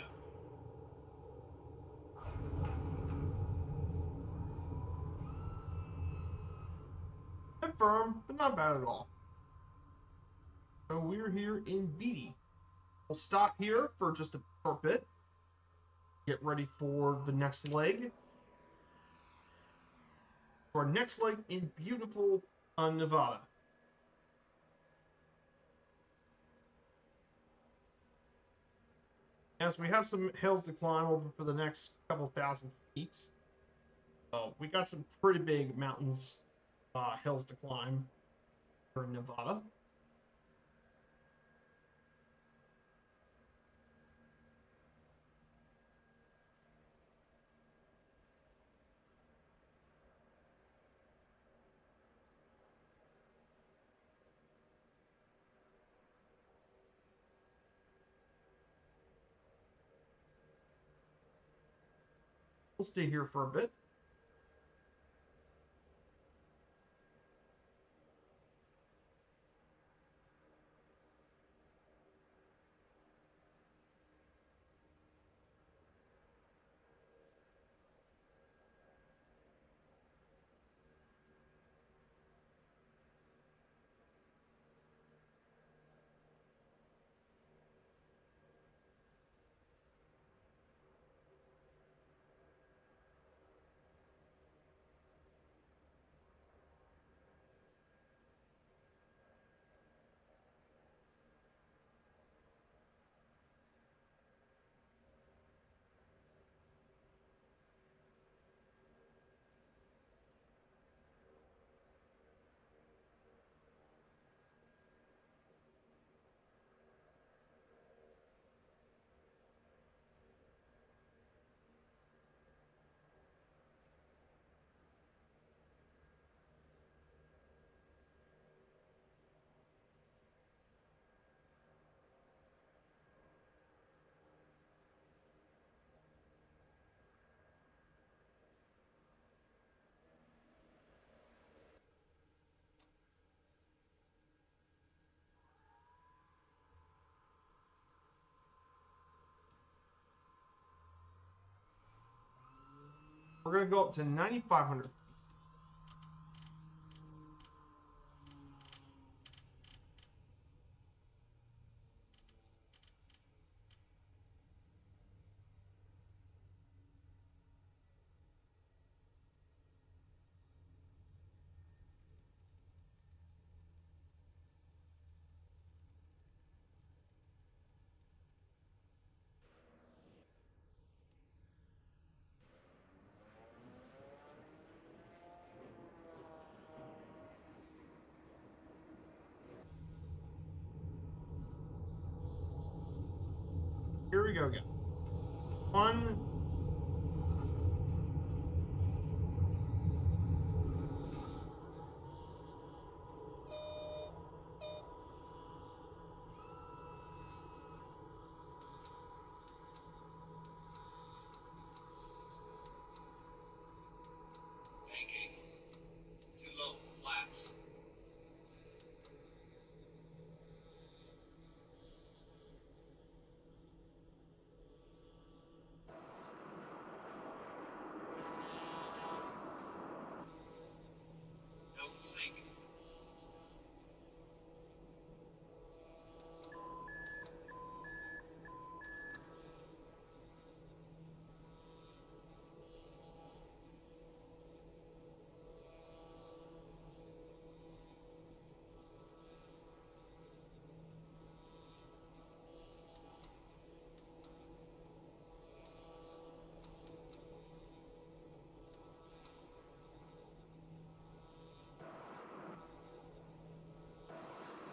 Speaker 1: Confirm, but not bad at all. So we're here in Beatty. We'll stop here for just a short bit. Get ready for the next leg. For our next leg in beautiful Nevada. Yes, we have some hills to climb over for the next couple thousand feet. So we got some pretty big mountains, hills to climb for Nevada. We'll stay here for a bit. We're going to go up to 9,500 feet. go again. One.
Speaker 2: Tanking. Too low. Flaps. Don't sink.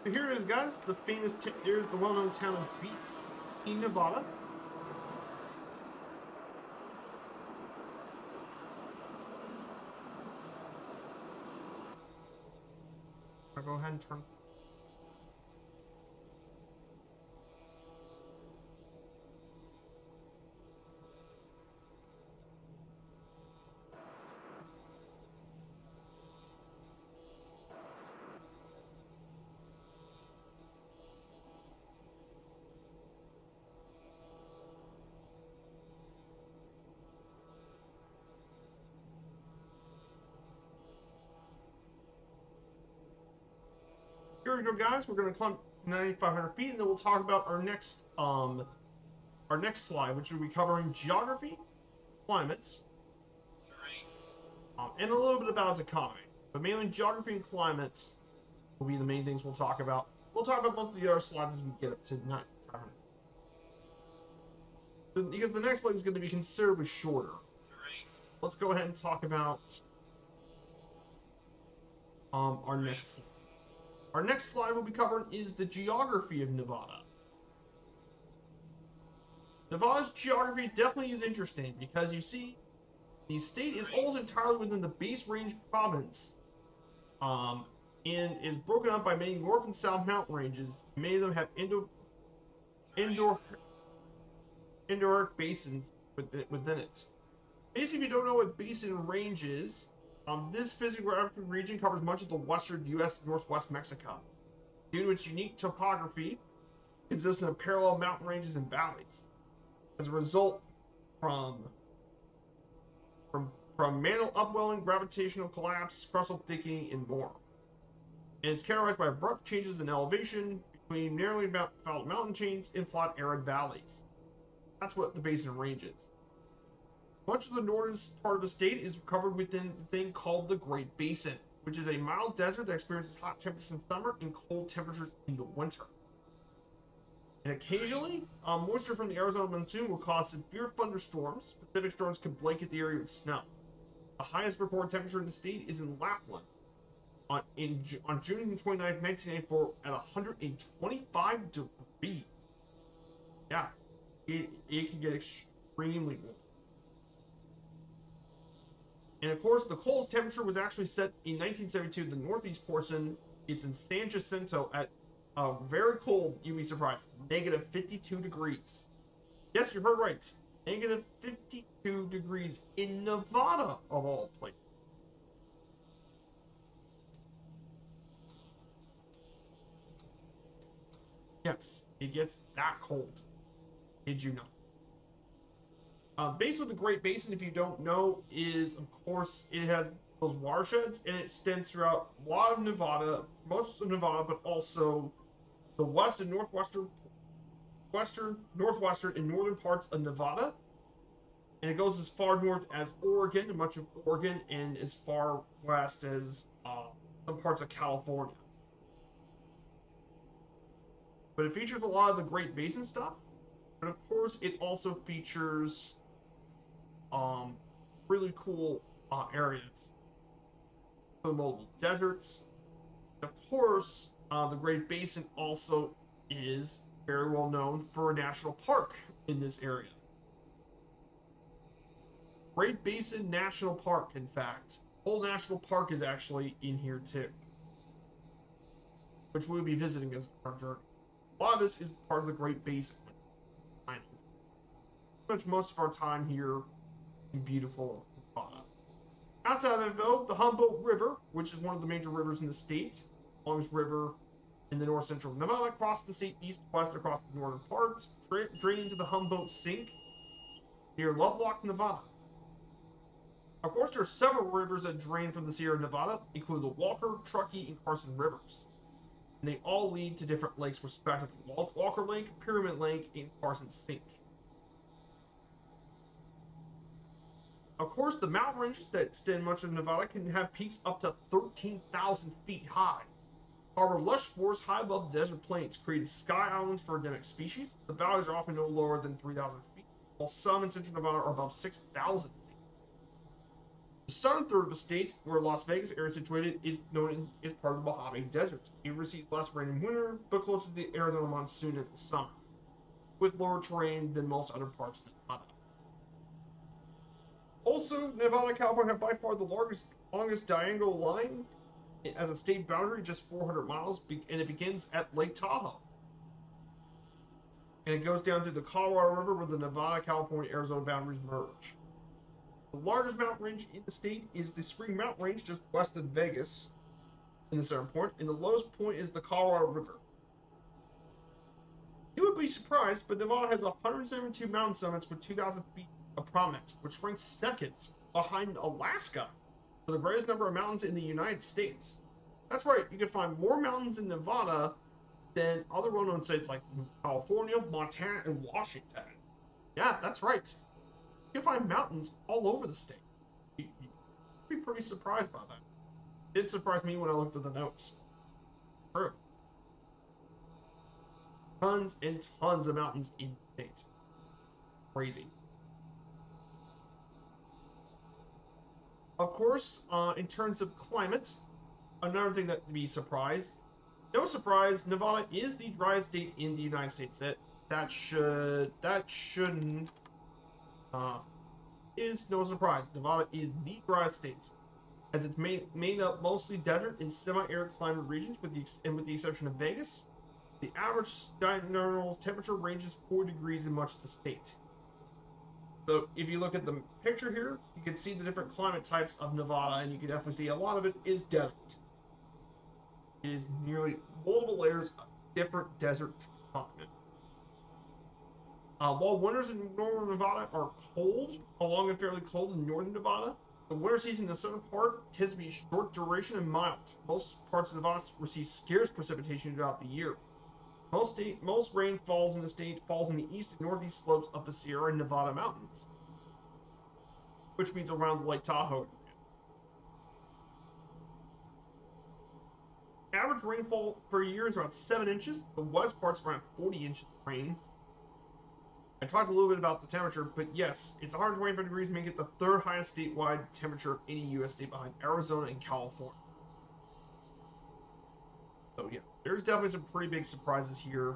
Speaker 1: So here it is, guys. The famous, here's the well-known town of Beat, Nevada. I'll go ahead and turn. Here we go, guys. We're going to climb 9,500 feet, and then we'll talk about our next slide, which will be covering geography, climates, and a little bit about its economy. But mainly geography and climates will be the main things we'll talk about. We'll talk about most of the other slides as we get up to 9,500. Because the next slide is going to be considerably shorter. Let's go ahead and talk about our next slide. Our next slide we'll be covering is the geography of Nevada. Nevada's geography definitely is interesting because you see the state is almost entirely within the Base Range province, and is broken up by many north and south mountain ranges. Many of them have indoor basins within it. Basically, if you don't know what basin range is, this physiographic region covers much of the western U.S. northwest Mexico. Due to its unique topography, it consists of parallel mountain ranges and valleys. As a result, from mantle upwelling, gravitational collapse, crustal thickening, and more. And it's characterized by abrupt changes in elevation between narrowly developed mountain chains and flat, arid valleys. That's what the basin range is. Much of the northern part of the state is covered within the thing called the Great Basin, which is a mild desert that experiences hot temperatures in summer and cold temperatures in the winter. And occasionally, moisture from the Arizona monsoon will cause severe thunderstorms. Pacific storms can blanket the area with snow. The highest recorded temperature in the state is in Lapland on June 29, 1984, at 125 degrees. Yeah, it can get extremely warm. And of course, the coldest temperature was actually set in 1972. The northeast portion, it's in San Jacinto at very cold, you'd be surprised, negative 52 degrees. Yes, you heard right. Negative 52 degrees in Nevada, of all places. Yes, it gets that cold. Did you know? Base with the Great Basin, if you don't know, is, of course, it has those watersheds, and it extends throughout a lot of Nevada, most of Nevada, but also the west and northwestern, northwestern, and northern parts of Nevada. And it goes as far north as Oregon, much of Oregon, and as far west as some parts of California. But it features a lot of the Great Basin stuff. But of course, it also features really cool areas. The multiple deserts. Of course, the Great Basin also is very well known for a national park in this area. Great Basin National Park, in fact. Whole national park is actually in here too, which we'll be visiting as our journey. A lot of this is part of the Great Basin. Pretty much most of our time here in beautiful Nevada. Outside of though, the Humboldt River, which is one of the major rivers in the state, longest river in the north central Nevada, crosses the state east-west across the northern parts, drain into the Humboldt Sink near Lovelock, Nevada. Of course, there are several rivers that drain from the Sierra Nevada, including the Walker, Truckee, and Carson rivers. And they all lead to different lakes, respectively: Walker Lake, Pyramid Lake, and Carson Sink. Of course, the mountain ranges that extend much of Nevada can have peaks up to 13,000 feet high. However, lush forests high above the desert plains create sky islands for endemic species. The valleys are often no lower than 3,000 feet, while some in central Nevada are above 6,000 feet. The southern third of the state, where Las Vegas area is situated, is known as part of the Mojave Desert. It receives less rain in winter, but closer to the Arizona monsoon in the summer, with lower terrain than most other parts of Nevada. Also, Nevada and California have by far the longest diagonal line as a state boundary, just 400 miles, and it begins at Lake Tahoe. And it goes down to the Colorado River where the Nevada, California, Arizona boundaries merge. The largest mountain range in the state is the Spring Mountain Range, just west of Vegas, in the southern point, and the lowest point is the Colorado River. You would be surprised, but Nevada has 172 mountain summits with 2,000 feet of prominence, which ranks second behind Alaska for the greatest number of mountains in the United States. That's right, you can find more mountains in Nevada than other well-known states like California, Montana, and Washington. Yeah, that's right. You can find mountains all over the state. You'd be pretty surprised by that. It did surprise me when I looked at the notes. True. Tons and tons of mountains in the state. Crazy. Of course, in terms of climate, another thing that to be surprised. No surprise, Nevada is the driest state in the United States. That shouldn't is no surprise. Nevada is the driest state, as it's made up mostly desert and semi-arid climate regions, with the exception of Vegas. The average diurnal temperature ranges 4 degrees in much of the state. So if you look at the picture here, you can see the different climate types of Nevada, and you can definitely see a lot of it is desert. It is nearly multiple layers of different desert continent. While winters in northern Nevada are cold, long and fairly cold in northern Nevada, the winter season in the southern part tends to be short duration and mild. Most parts of Nevada receive scarce precipitation throughout the year. Most rain falls in the state falls in the east and northeast slopes of the Sierra Nevada mountains, which means around Lake Tahoe. Average rainfall per year is around 7 inches. The west part's around 40 inches of rain. I talked a little bit about the temperature, but yes, it's 125 degrees, making it the third highest statewide temperature of any U.S. state behind Arizona and California. So yeah, there's definitely some pretty big surprises here.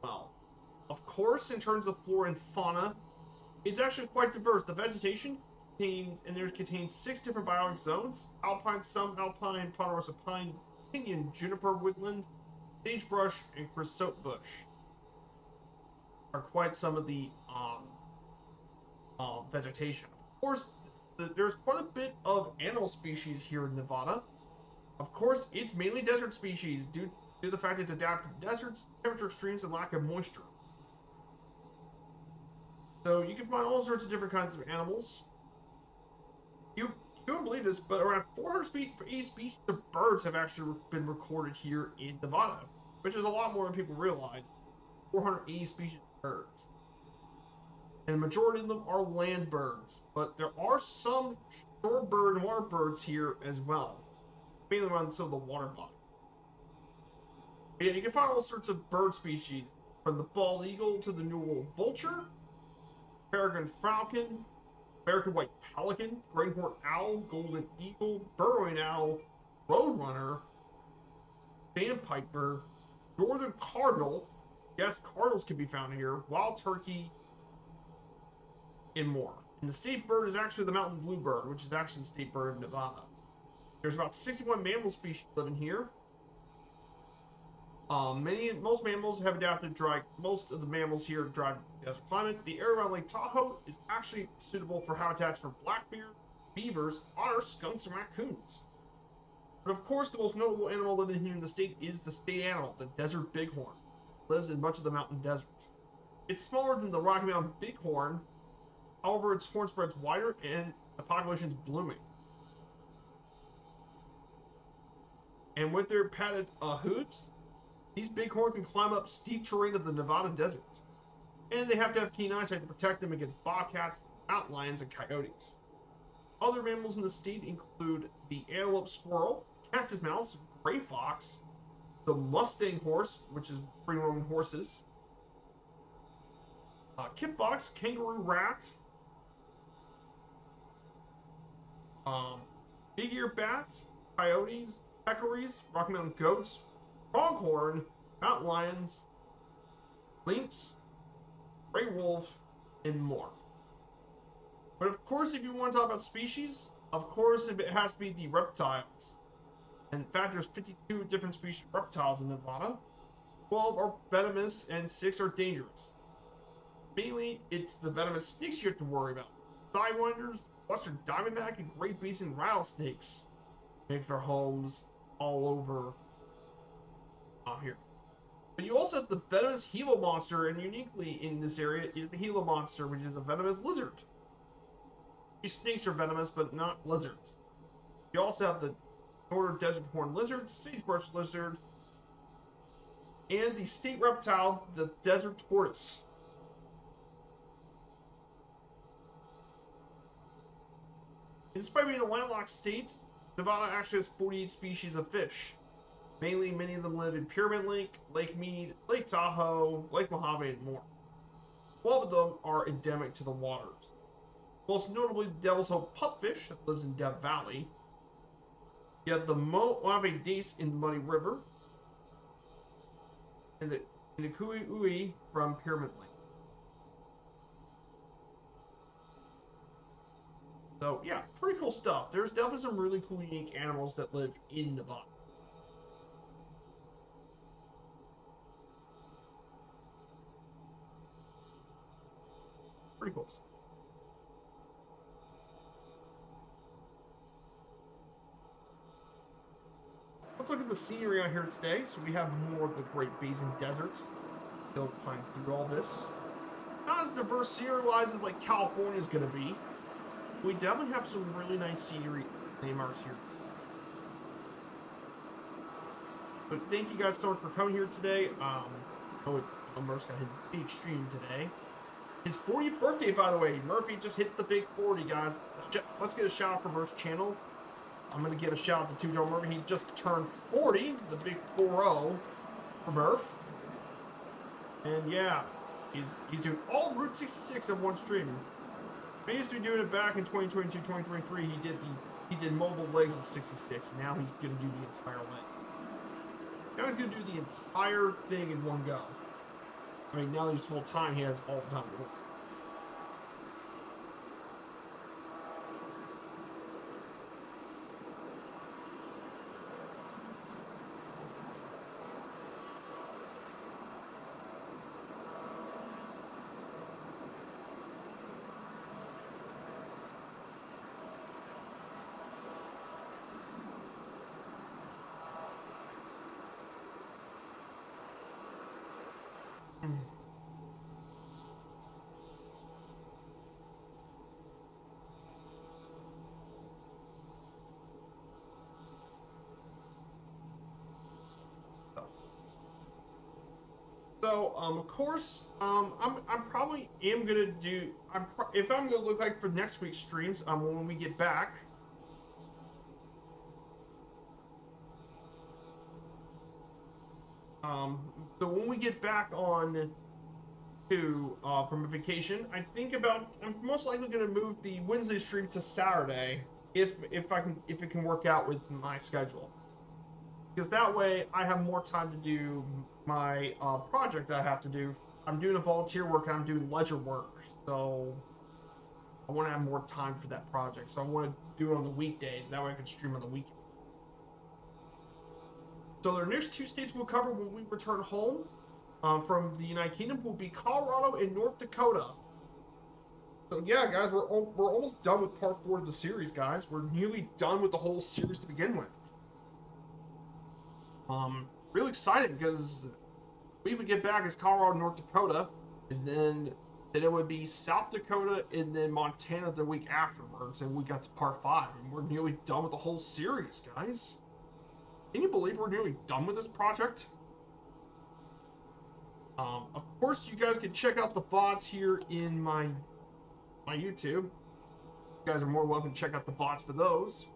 Speaker 1: Well, of course, in terms of flora and fauna, it's actually quite diverse. The vegetation contains 6 different biotic zones: alpine, subalpine, ponderosa pine, pinyon, juniper woodland, sagebrush, and creosote bush are quite some of the vegetation. Of course, there's quite a bit of animal species here in Nevada. Of course, it's mainly desert species due to the fact it's adapted to deserts, temperature extremes, and lack of moisture. So you can find all sorts of different kinds of animals. You don't believe this, but around 480 species of birds have actually been recorded here in Nevada, which is a lot more than people realize. 480 species of birds. And the majority of them are land birds, but there are some shorebird and water birds here as well, mainly around some of the water bodies. Yeah, you can find all sorts of bird species, from the bald eagle to the New World vulture, peregrine falcon, American white pelican, great horned owl, golden eagle, burrowing owl, roadrunner, sandpiper, northern cardinal, Yes, cardinals can be found here, wild turkey, and more. And the state bird is actually the mountain bluebird, which is actually the state bird of Nevada. There's about 61 mammal species living here. Most mammals have adapted dry. Most of the mammals here dry desert climate. The area around Lake Tahoe is actually suitable for habitats for black bears, beavers, otters, skunks, and raccoons. But of course, the most notable animal living here in the state is the state animal, the desert bighorn. It lives in much of the mountain desert. It's smaller than the Rocky Mountain bighorn. However, its horn spreads wider and the population is blooming. And with their padded hooves, these bighorn can climb up steep terrain of the Nevada desert. And they have to have keen eyesight to protect them against bobcats, mountain lions, and coyotes. Other mammals in the state include the antelope squirrel, cactus mouse, gray fox, the Mustang horse, which is free roaming horses, kip fox, kangaroo rat, big ear bat, coyotes, peccaries, Rocky Mountain goats, pronghorn, mountain lions, lynx, gray wolf, and more. But of course, if you want to talk about species, of course, it has to be the reptiles. In fact, there's 52 different species of reptiles in Nevada. 12 are venomous and 6 are dangerous. Mainly, it's the venomous snakes you have to worry about. Sidewinders, western diamondback, and great basin rattlesnakes make their homes all over here. But you also have the venomous Gila monster, and uniquely in this area is the Gila monster, which is a venomous lizard. These snakes are venomous, but not lizards. You also have the northern desert horned lizard, sagebrush lizard, and the state reptile, the desert tortoise. And despite being a landlocked state, Nevada actually has 48 species of fish. Mainly, many of them live in Pyramid Lake, Lake Mead, Lake Tahoe, Lake Mojave, and more. 12 of them are endemic to the waters. Most notably, the Devil's Hope pupfish that lives in Death Valley. You have the Mojave dace in the Muddy River, and the Kui from Pyramid Lake. So yeah, pretty cool stuff. There's definitely some really cool, unique animals that live in Nevada. Pretty cool stuff. Let's look at the scenery out here today. So we have more of the Great Basin Desert. Still climb through all this. Not as diverse scenery-wise as like California is going to be. We definitely have some really nice scenery landmarks here. But thank you guys so much for coming here today. Murph's got his big stream today. His 40th birthday, by the way. Murphy just hit the big 40, guys. Let's get a shout out for Murph's channel. I'm going to give a shout out to Joe Murphy. He just turned 40, the big 4-0 for Murph. And yeah, he's doing all Route 66 on one stream. I used to be doing it back in 2022, 2023. He did mobile legs of 66. Now he's going to do the entire leg. Now he's going to do the entire thing in one go. I mean, now that he's full time, he has all the time to work. So, of course, I'm probably am gonna do. If I'm gonna look like for next week's streams, when we get back. So when we get back on to from a vacation, I'm most likely gonna move the Wednesday stream to Saturday if it can work out with my schedule. Because that way I have more time to do my project I have to do. I'm doing a volunteer work and I'm doing ledger work, so I want to have more time for that project. So I want to do it on the weekdays. That way I can stream on the weekend. So the next two states we'll cover when we return home from the United Kingdom will be Colorado and North Dakota. So yeah, guys, we're almost done with part 4 of the series, guys. We're nearly done with the whole series to begin with. Really excited because we would get back as Colorado and North Dakota, and then it would be South Dakota and then Montana the week afterwards, and we got to part 5, and we're nearly done with the whole series, guys. Can you believe we're nearly done with this project? Of course, you guys can check out the VODs here in my YouTube. You guys are more welcome to check out the VODs for those.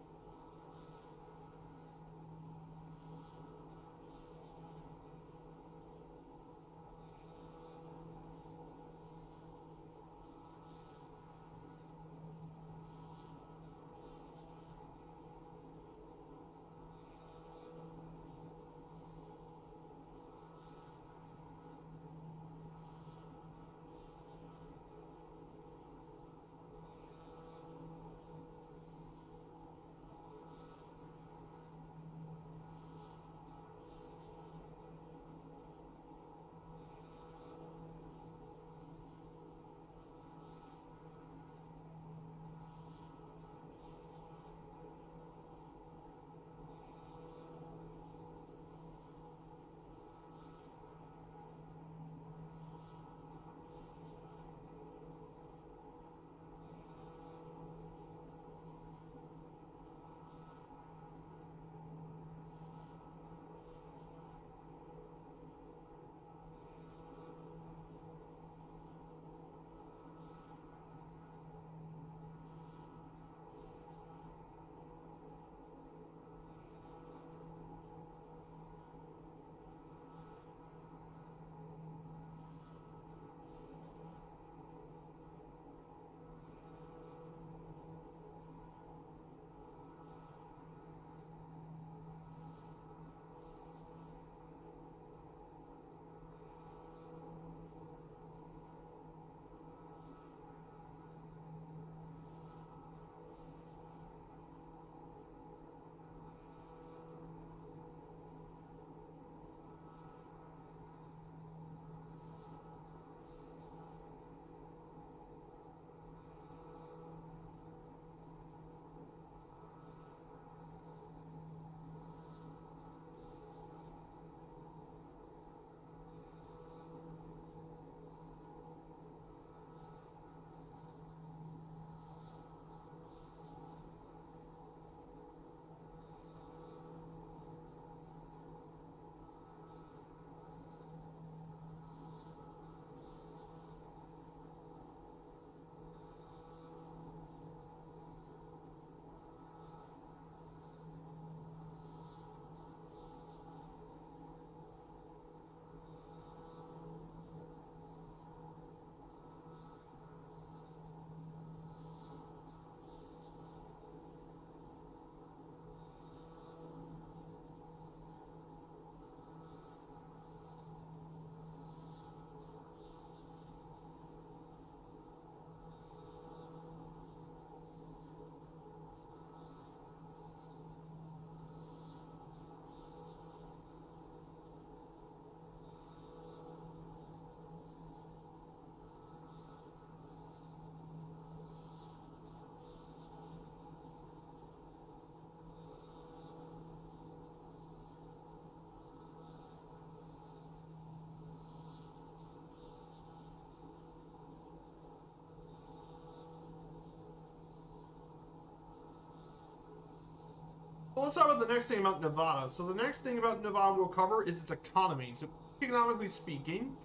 Speaker 1: So let's talk about the next thing about Nevada. So the next thing about Nevada we'll cover is its economy. So economically speaking,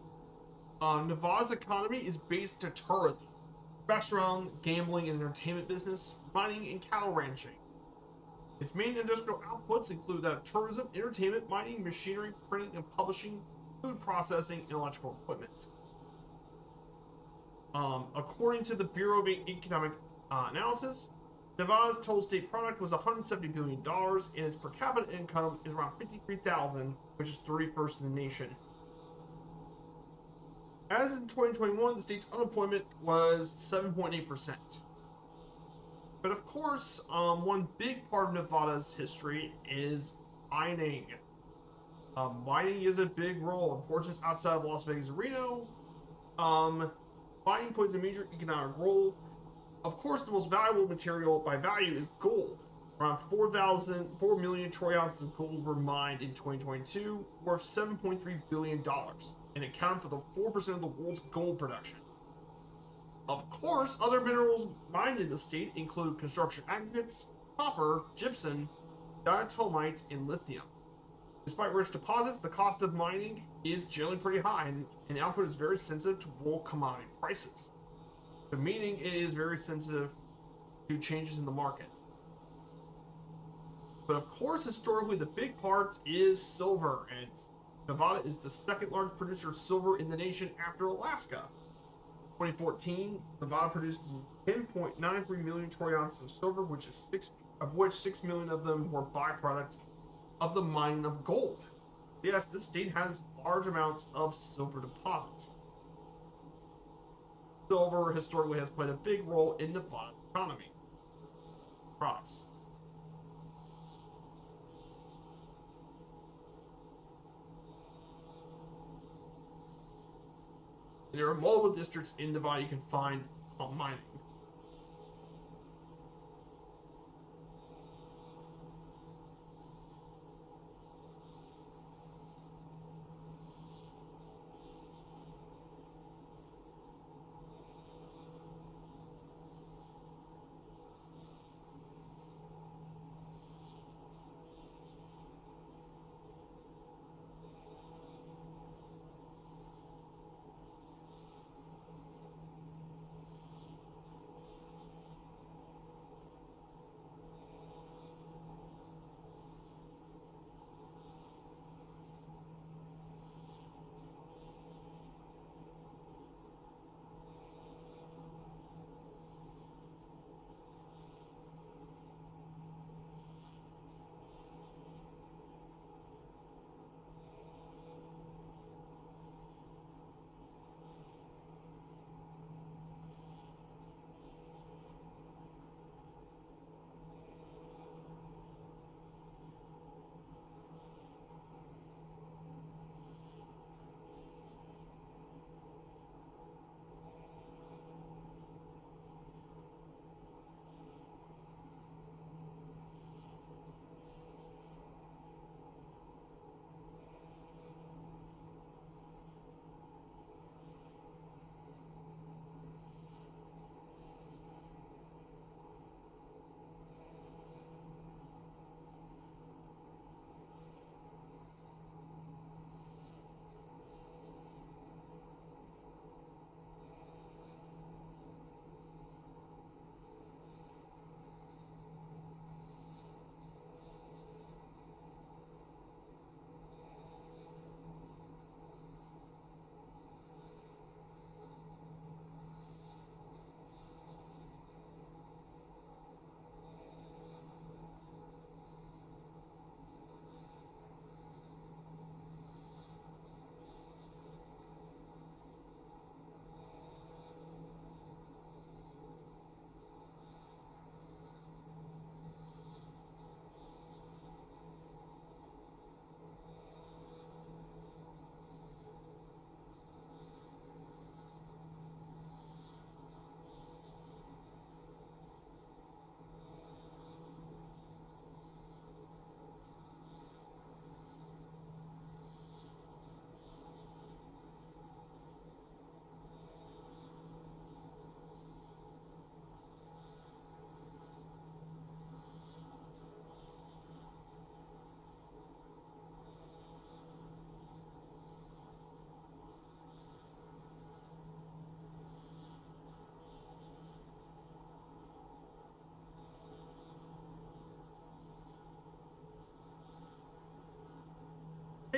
Speaker 1: Nevada's economy is based on tourism, restaurant, gambling, and entertainment business, mining, and cattle ranching. Its main industrial outputs include that of tourism, entertainment, mining, machinery, printing and publishing, food processing, and electrical equipment. According to the Bureau of Economic Analysis, Nevada's total state product was $170 billion, and its per capita income is around $53,000, which is 31st in the nation. As in 2021, the state's unemployment was 7.8%. But of course, one big part of Nevada's history is mining. Mining is a big role in portions outside of Las Vegas and Reno. Um, Mining plays a major economic role. Of course, the most valuable material by value is gold. Around 4 million troy ounces of gold were mined in 2022, worth $7.3 billion, and accounted for the 4% of the world's gold production. Of course, other minerals mined in the state include construction aggregates, copper, gypsum, diatomite, and lithium. Despite rich deposits, the cost of mining is generally pretty high, and output is very sensitive to world commodity prices. So meaning it is very sensitive to changes in the market. But of course, historically, the big part is silver, and Nevada is the second largest producer of silver in the nation after Alaska. 2014, Nevada produced 10.93 million troy ounces of silver, of which 6 million of them were byproduct of the mining of gold. Yes, this state has large amounts of silver deposits. Silver historically has played a big role in Nevada's economy. Products. There are multiple districts in Nevada you can find mining.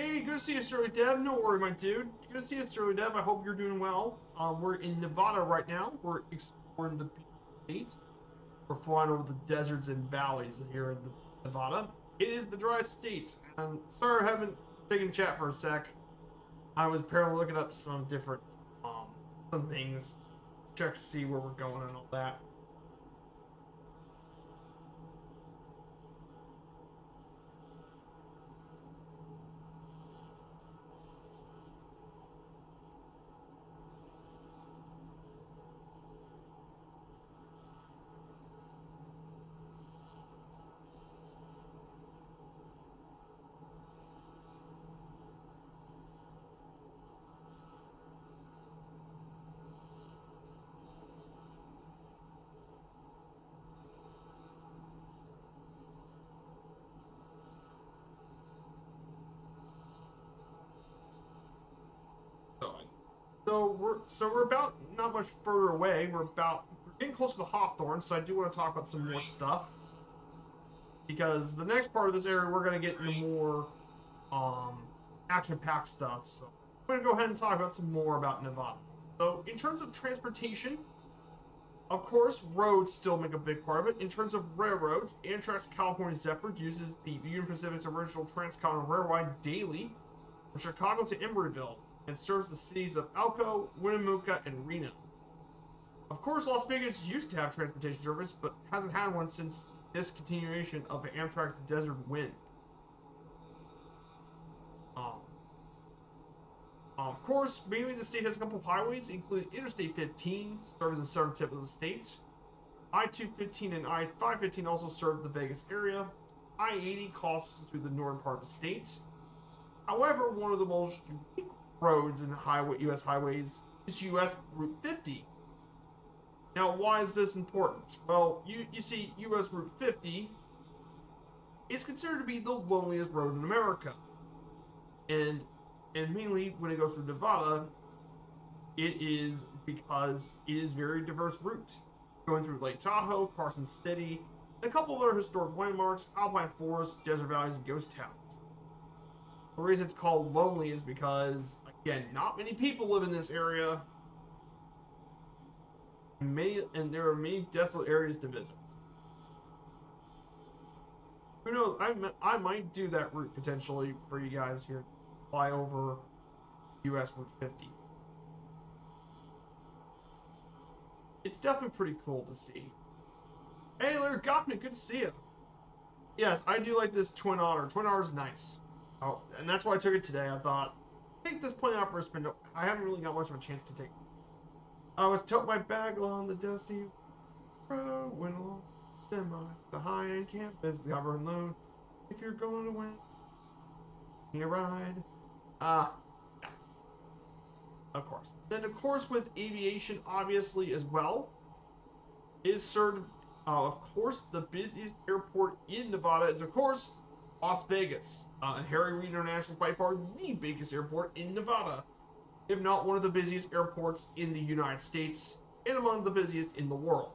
Speaker 1: Hey, good to see you, Sterling Dev. No worry, my dude. Good to see you, Sterling Dev. I hope you're doing well. We're in Nevada right now. We're exploring the state. We're flying over the deserts and valleys here in Nevada. It is the driest state. And sorry I haven't taken chat for a sec. I was apparently looking up some different some things, check to see where we're going and all that. So we're about not much further away. We're getting close to Hawthorne, so I do want to talk about some more stuff. Because the next part of this area we're gonna get into more action-packed stuff. So I'm gonna go ahead and talk about some more about Nevada. So in terms of transportation, of course, roads still make a big part of it. In terms of railroads, Amtrak's California Zephyr uses the Union Pacific's original Transcontinental Railway daily from Chicago to Emeryville and serves the cities of Elko, Winnemucca, and Reno. Of course, Las Vegas used to have transportation service, but hasn't had one since discontinuation of Amtrak's Desert Wind. Um, of course, mainly the state has a couple of highways, including Interstate 15, serving the southern tip of the state. I-215 and I-515 also serve the Vegas area. I-80 crosses through the northern part of the state. However, one of the most unique roads in U.S. highways is U.S. Route 50. Now, why is this important? Well, you see, U.S. Route 50 is considered to be the loneliest road in America. And mainly when it goes through Nevada, it is because it is a very diverse route. Going through Lake Tahoe, Carson City, and a couple of other historic landmarks, alpine forests, desert valleys, and ghost towns. The reason it's called lonely is because, again, not many people live in this area, and there are many desolate areas to visit. Who knows? I might do that route potentially for you guys here. Fly over US Route 50. It's definitely pretty cool to see. Hey, Larry Goffman, good to see you. Yes, I do like this Twin Otter. Twin Otter is nice. Oh, and that's why I took it today. I thought, take this plane out for a spin. I haven't really got much of a chance to take it. I was toting my bag along the dusty road, went along semi. The high-end campus, government load. If you're going to win, you ride. Yeah, of course. Then, of course, with aviation, obviously, as well, is served. Of course, the busiest airport in Nevada is, of course, Las Vegas. And Harry Reid International is by far the biggest airport in Nevada, if not one of the busiest airports in the United States, and among the busiest in the world.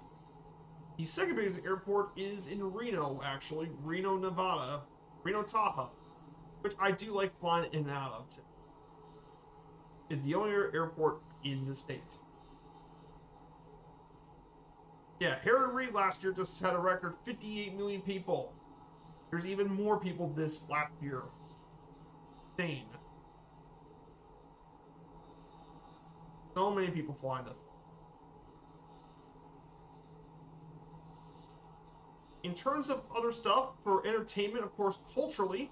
Speaker 1: The second biggest airport is in Reno, actually, Reno, Nevada, Reno Tahoe, which I do like flying in and out of. It's the only airport in the state. Yeah, Harry Reid last year just had a record 58 million people. There's even more people this last year. Insane. So many people flying this. In terms of other stuff for entertainment, of course, culturally,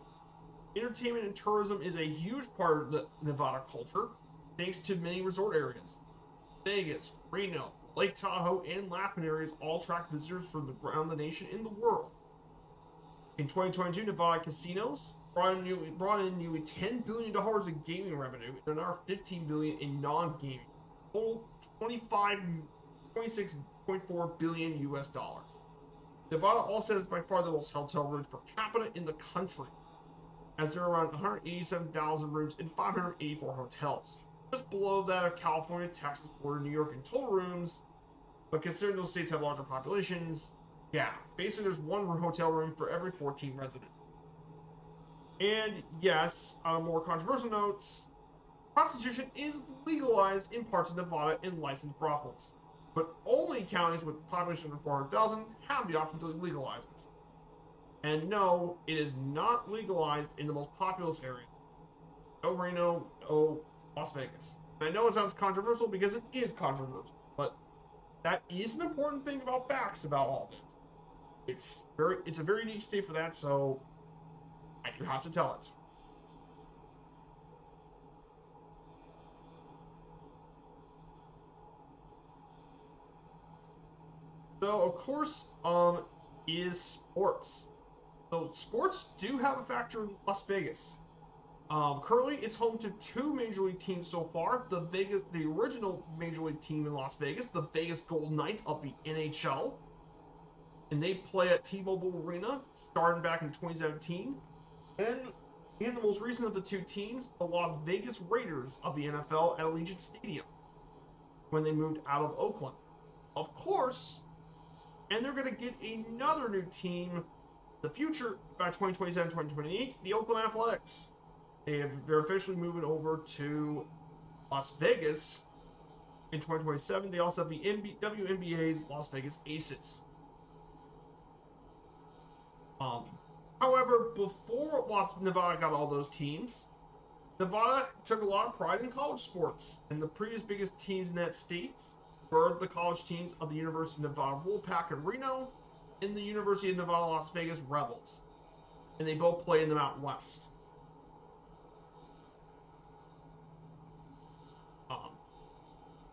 Speaker 1: entertainment and tourism is a huge part of the Nevada culture, thanks to many resort areas. Vegas, Reno, Lake Tahoe, and Laughlin areas all attract visitors from around the nation and the world. In 2022, Nevada casinos brought in nearly $10 billion in gaming revenue and another $15 billion in non-gaming, total 26.4 billion US dollars. Nevada also has by far the most hotel rooms per capita in the country, as there are around 187,000 rooms in 584 hotels, just below that of California, Texas, Florida, New York in total rooms. But considering those states have larger populations, yeah, basically there's one hotel room for every 14 residents. And yes, on more controversial notes, prostitution is legalized in parts of Nevada in licensed brothels, but only counties with population of 400,000 have the option to legalize it. And no, it is not legalized in the most populous areas. No Reno, no Las Vegas. I know it sounds controversial because it is controversial, but that is an important thing about facts about all this. It's a very unique state for that, so I do have to tell it. So of course, is sports. So sports do have a factor in Las Vegas. Currently, it's home to two major league teams so far. The original major league team in Las Vegas, the Vegas Golden Knights of the NHL, and they play at T-Mobile Arena starting back in 2017. And the most recent of the two teams, the Las Vegas Raiders of the NFL at Allegiant Stadium, when they moved out of Oakland. Of course, and they're going to get another new team in the future by 2027, 2028, the Oakland Athletics. They're officially moving over to Las Vegas in 2027. They also have the WNBA's Las Vegas Aces. However, before Nevada got all those teams, Nevada took a lot of pride in college sports, and the previous biggest teams in that state were the college teams of the University of Nevada Wolfpack in Reno and the University of Nevada Las Vegas Rebels, and they both play in the Mountain West.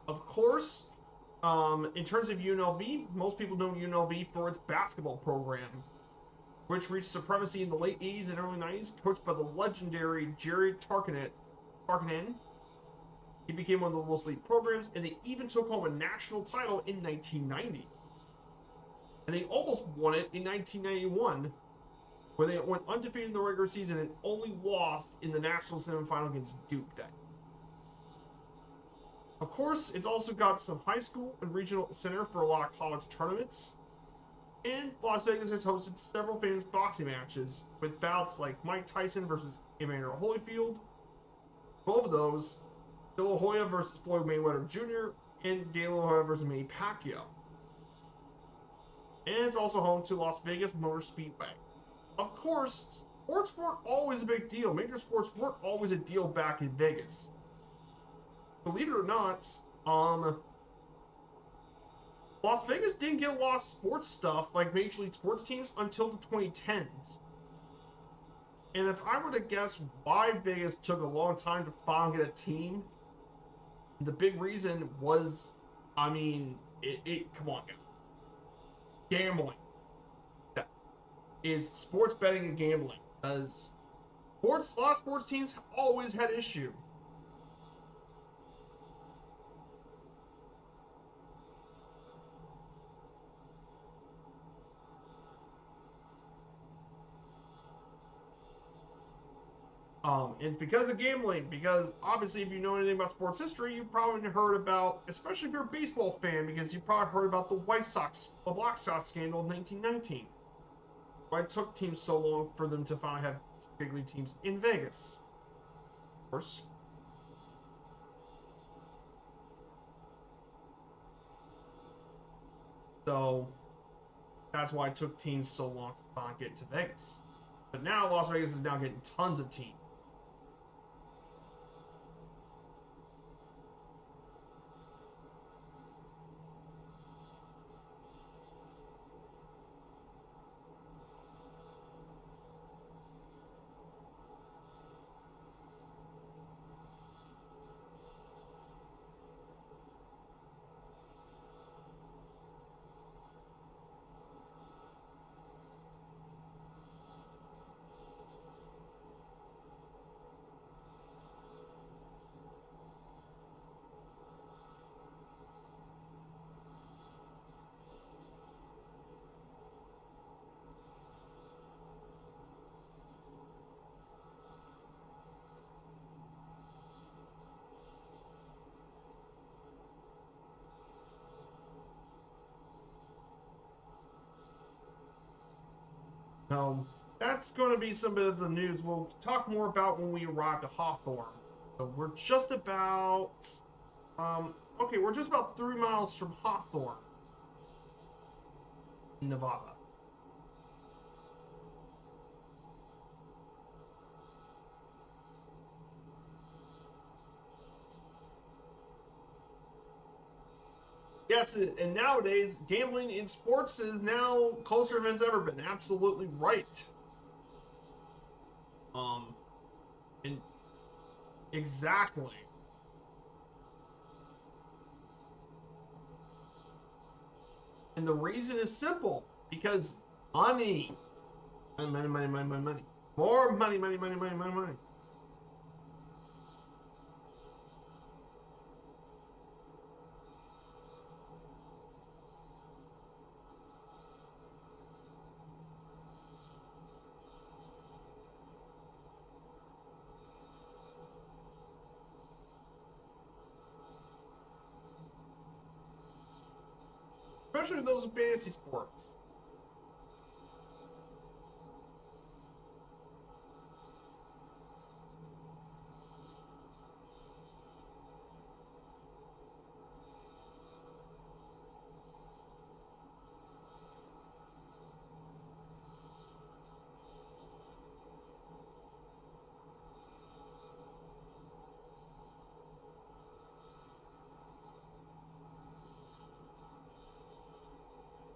Speaker 1: Of course, in terms of UNLV, most people know UNLV for its basketball program, which reached supremacy in the late 80s and early 90s, coached by the legendary Jerry Tarkanian. He became one of the most elite programs, and they even took home a national title in 1990. And they almost won it in 1991, where they went undefeated in the regular season and only lost in the national semifinal against Duke that year. Of course, it's also got some high school and regional center for a lot of college tournaments. And Las Vegas has hosted several famous boxing matches with bouts like Mike Tyson versus Evander Holyfield. Both of those, De La Hoya versus Floyd Mayweather Jr. and De La Hoya versus Manny Pacquiao. And it's also home to Las Vegas Motor Speedway. Of course, sports weren't always a big deal. Major sports weren't always a deal back in Vegas. Believe it or not, Las Vegas didn't get a lot of sports stuff like Major League sports teams until the 2010s. And if I were to guess why Vegas took a long time to finally get a team, the big reason was, come on, guys. Gambling. That is sports betting and gambling. Because a lot of sports teams always had issue. It's because of gambling. Because obviously, if you know anything about sports history, you've probably heard about, especially if you're a baseball fan, because you probably heard about the Black Sox scandal in 1919. Why it took teams so long for them to finally have big league teams in Vegas. Of course. So that's why it took teams so long to finally get to Vegas. But now Las Vegas is now getting tons of teams. So that's going to be some bit of the news we'll talk more about when we arrive to Hawthorne. So we're just about, we're just about 3 miles from Hawthorne, Nevada. Yes, and nowadays gambling in sports is now closer than it's ever been. Absolutely right. Um, and exactly. And the reason is simple because money, money, money, money, money, money, more money, money, money, money, money, money. Especially those in fantasy sports.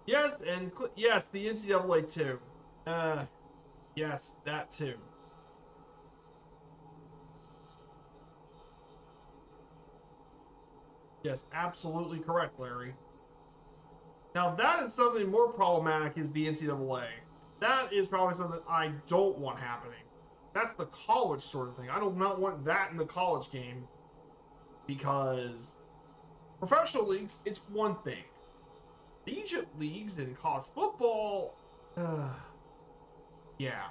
Speaker 1: Yes, and yes, the NCAA too. Yes, that too. Yes, absolutely correct, Larry. Now that is something more problematic is the NCAA. That is probably something I don't want happening. That's the college sort of thing. I do not want that in the college game because professional leagues, it's one thing. Collegiate leagues in college football, yeah.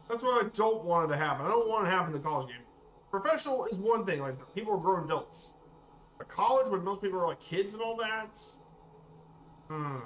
Speaker 1: That's what I don't want it to happen. I don't want it to happen in the college game. Professional is one thing, like people are grown adults. But college, when most people are like kids and all that, hmm.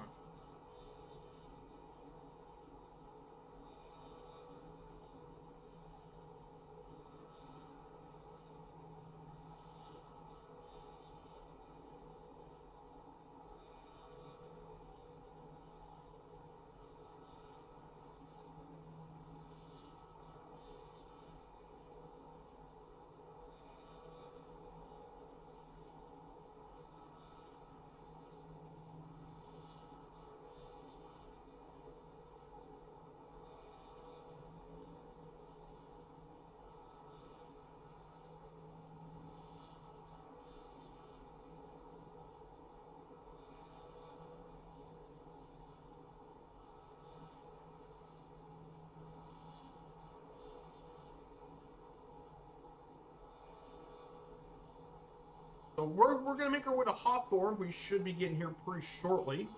Speaker 1: So we're gonna make our way to Hawthorne. We should be getting here pretty shortly.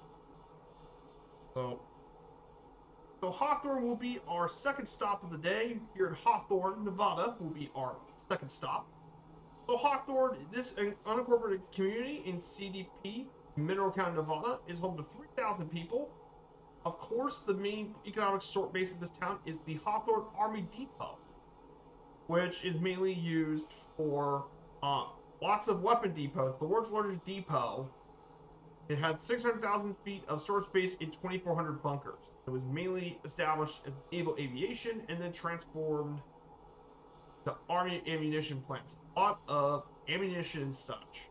Speaker 1: So so Hawthorne will be our second stop of the day. Here at Hawthorne, Nevada, will be our second stop. So Hawthorne, this unincorporated community in CDP, Mineral County, Nevada, is home to 3,000 people. Of course, the main economic base of this town is the Hawthorne Army Depot, which is mainly used for uh, lots of weapon depots. The world's largest depot. It has 600,000 feet of storage space in 2,400 bunkers. It was mainly established as naval aviation and then transformed to army ammunition plants. A lot of ammunition and such.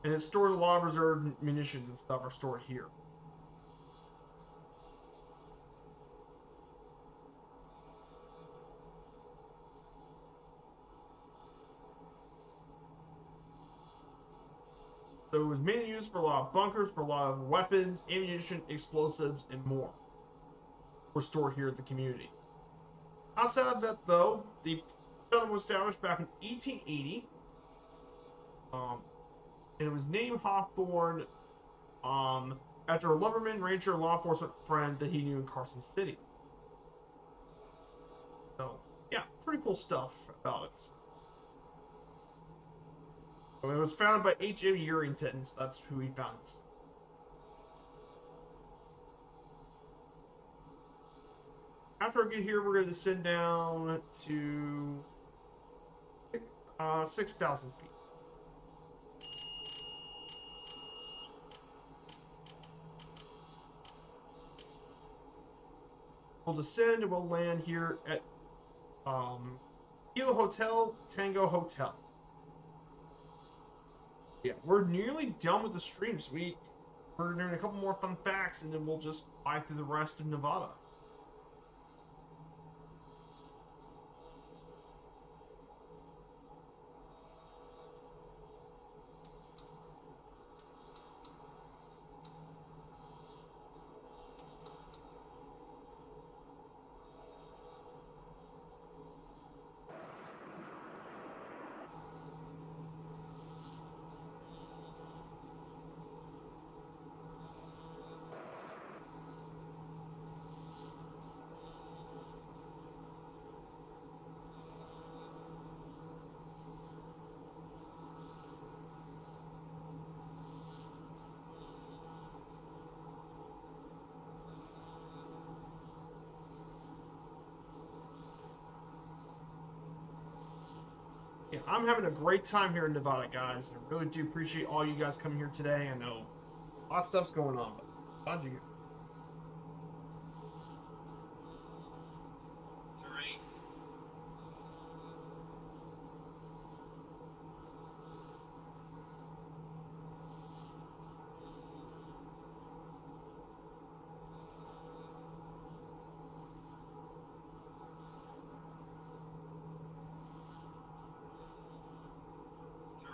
Speaker 1: And it stores a lot of reserve munitions and stuff are stored here. So it was mainly used for a lot of bunkers, for a lot of weapons, ammunition, explosives, and more were stored here at the community. Outside of that, though, the settlement was established back in 1880, and it was named Hawthorne after a lumberman, rancher, and law enforcement friend that he knew in Carson City. So, yeah, pretty cool stuff about it. So it was founded by H.M. Urington, so that's who he founded. after I get here, we're going to descend down to 6,000 feet. We'll descend and we'll land here at Kilo Hotel, Tango Hotel. Yeah, we're nearly done with the streams. We're doing a couple more fun facts, and then we'll just fly through the rest of Nevada. Yeah, I'm having a great time here in Nevada, guys. I really do appreciate all you guys coming here today. I know a lot of stuff's going on, but glad you.
Speaker 2: Terrain.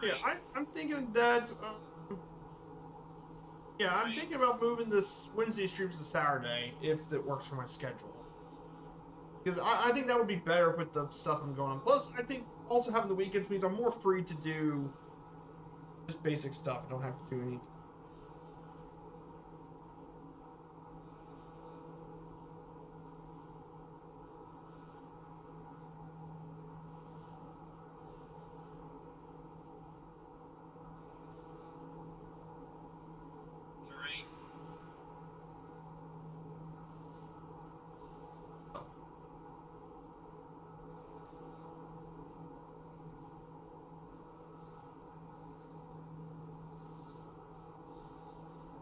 Speaker 1: Yeah, I'm thinking that. Yeah, I'm thinking about moving this Wednesday streams to Saturday if it works for my schedule. Because I think that would be better with the stuff I'm going on. Plus, I think also having the weekends means I'm more free to do just basic stuff. I don't have to do anything.
Speaker 2: Terrain.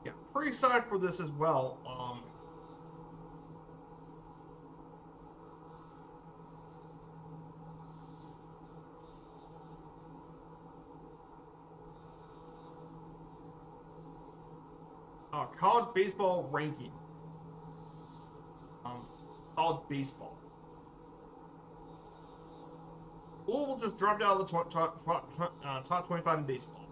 Speaker 1: Yeah, pretty excited for this as well. College baseball ranking. Um, College baseball. Louisville just dropped out of the top 25 in baseball.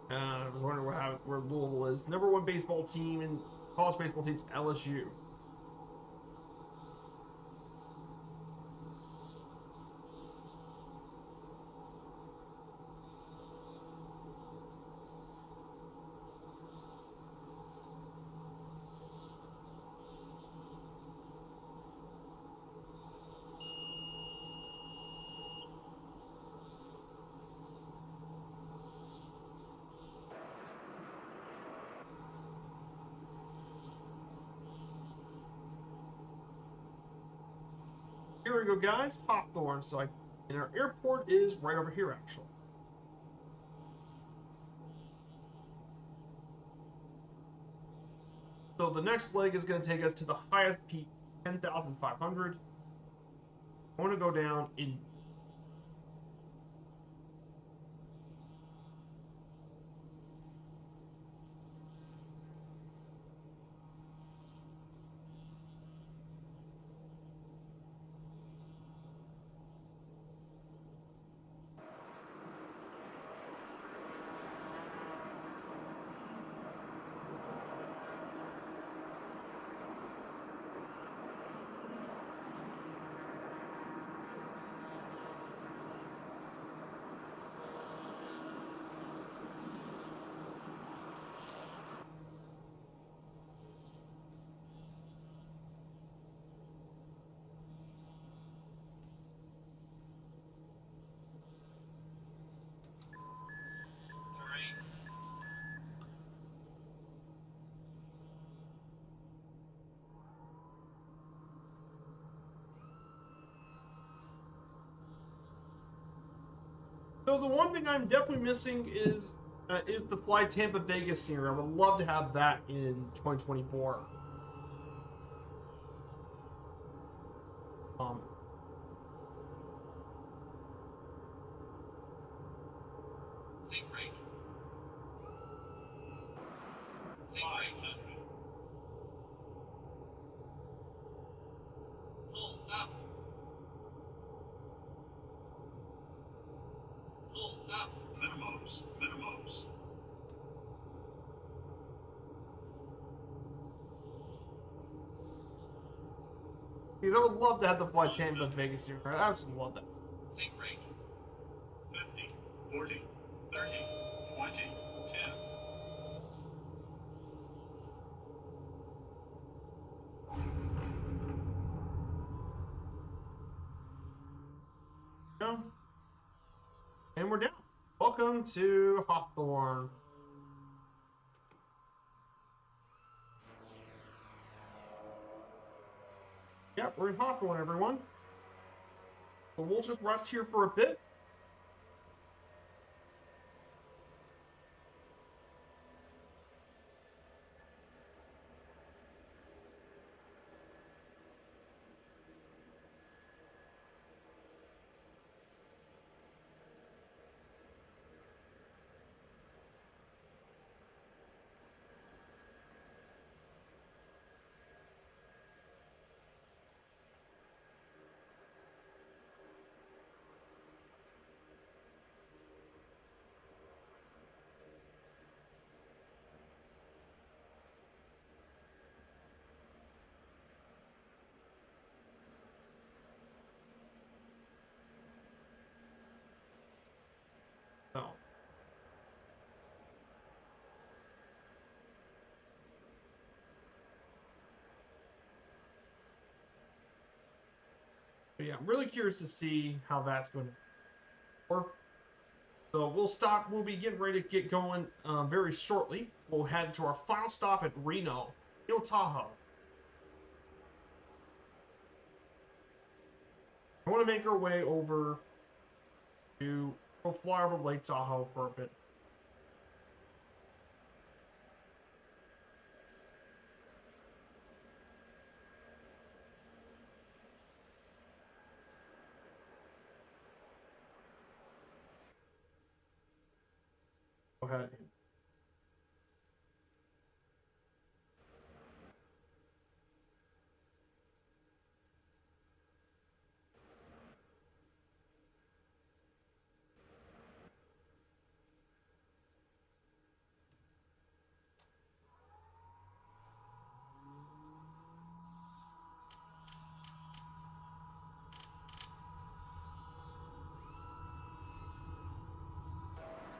Speaker 1: I was wondering where Louisville is. Number one baseball team in college baseball teams LSU. Here we go, guys. Hawthorne. And our airport is right over here, actually. So the next leg is going to take us to the highest peak, 10,500. I want to go down in. So the one thing I'm definitely missing is the Fly Tampa Vegas scenery. I would love to have that in 2024. Um,
Speaker 2: Sink rate. Sink rate 100. Pull up. Pull up. Minimums. Minimums.
Speaker 1: because I would love to have the Fly Tampa Vegas scenery. I absolutely love that.
Speaker 2: Sink rate. 50, 40, 30, 20, 10.
Speaker 1: Go. And we're down. Welcome to Hawthorne. Yep, we're in Hawthorne, everyone. So we'll just rest here for a bit. So. But yeah, I'm really curious to see how that's going to work. So we'll stop. We'll be getting ready to get going very shortly. We'll head to our final stop at Reno, Tahoe. I want to make our way over to. We'll fly over Lake Tahoe for a bit. Go ahead.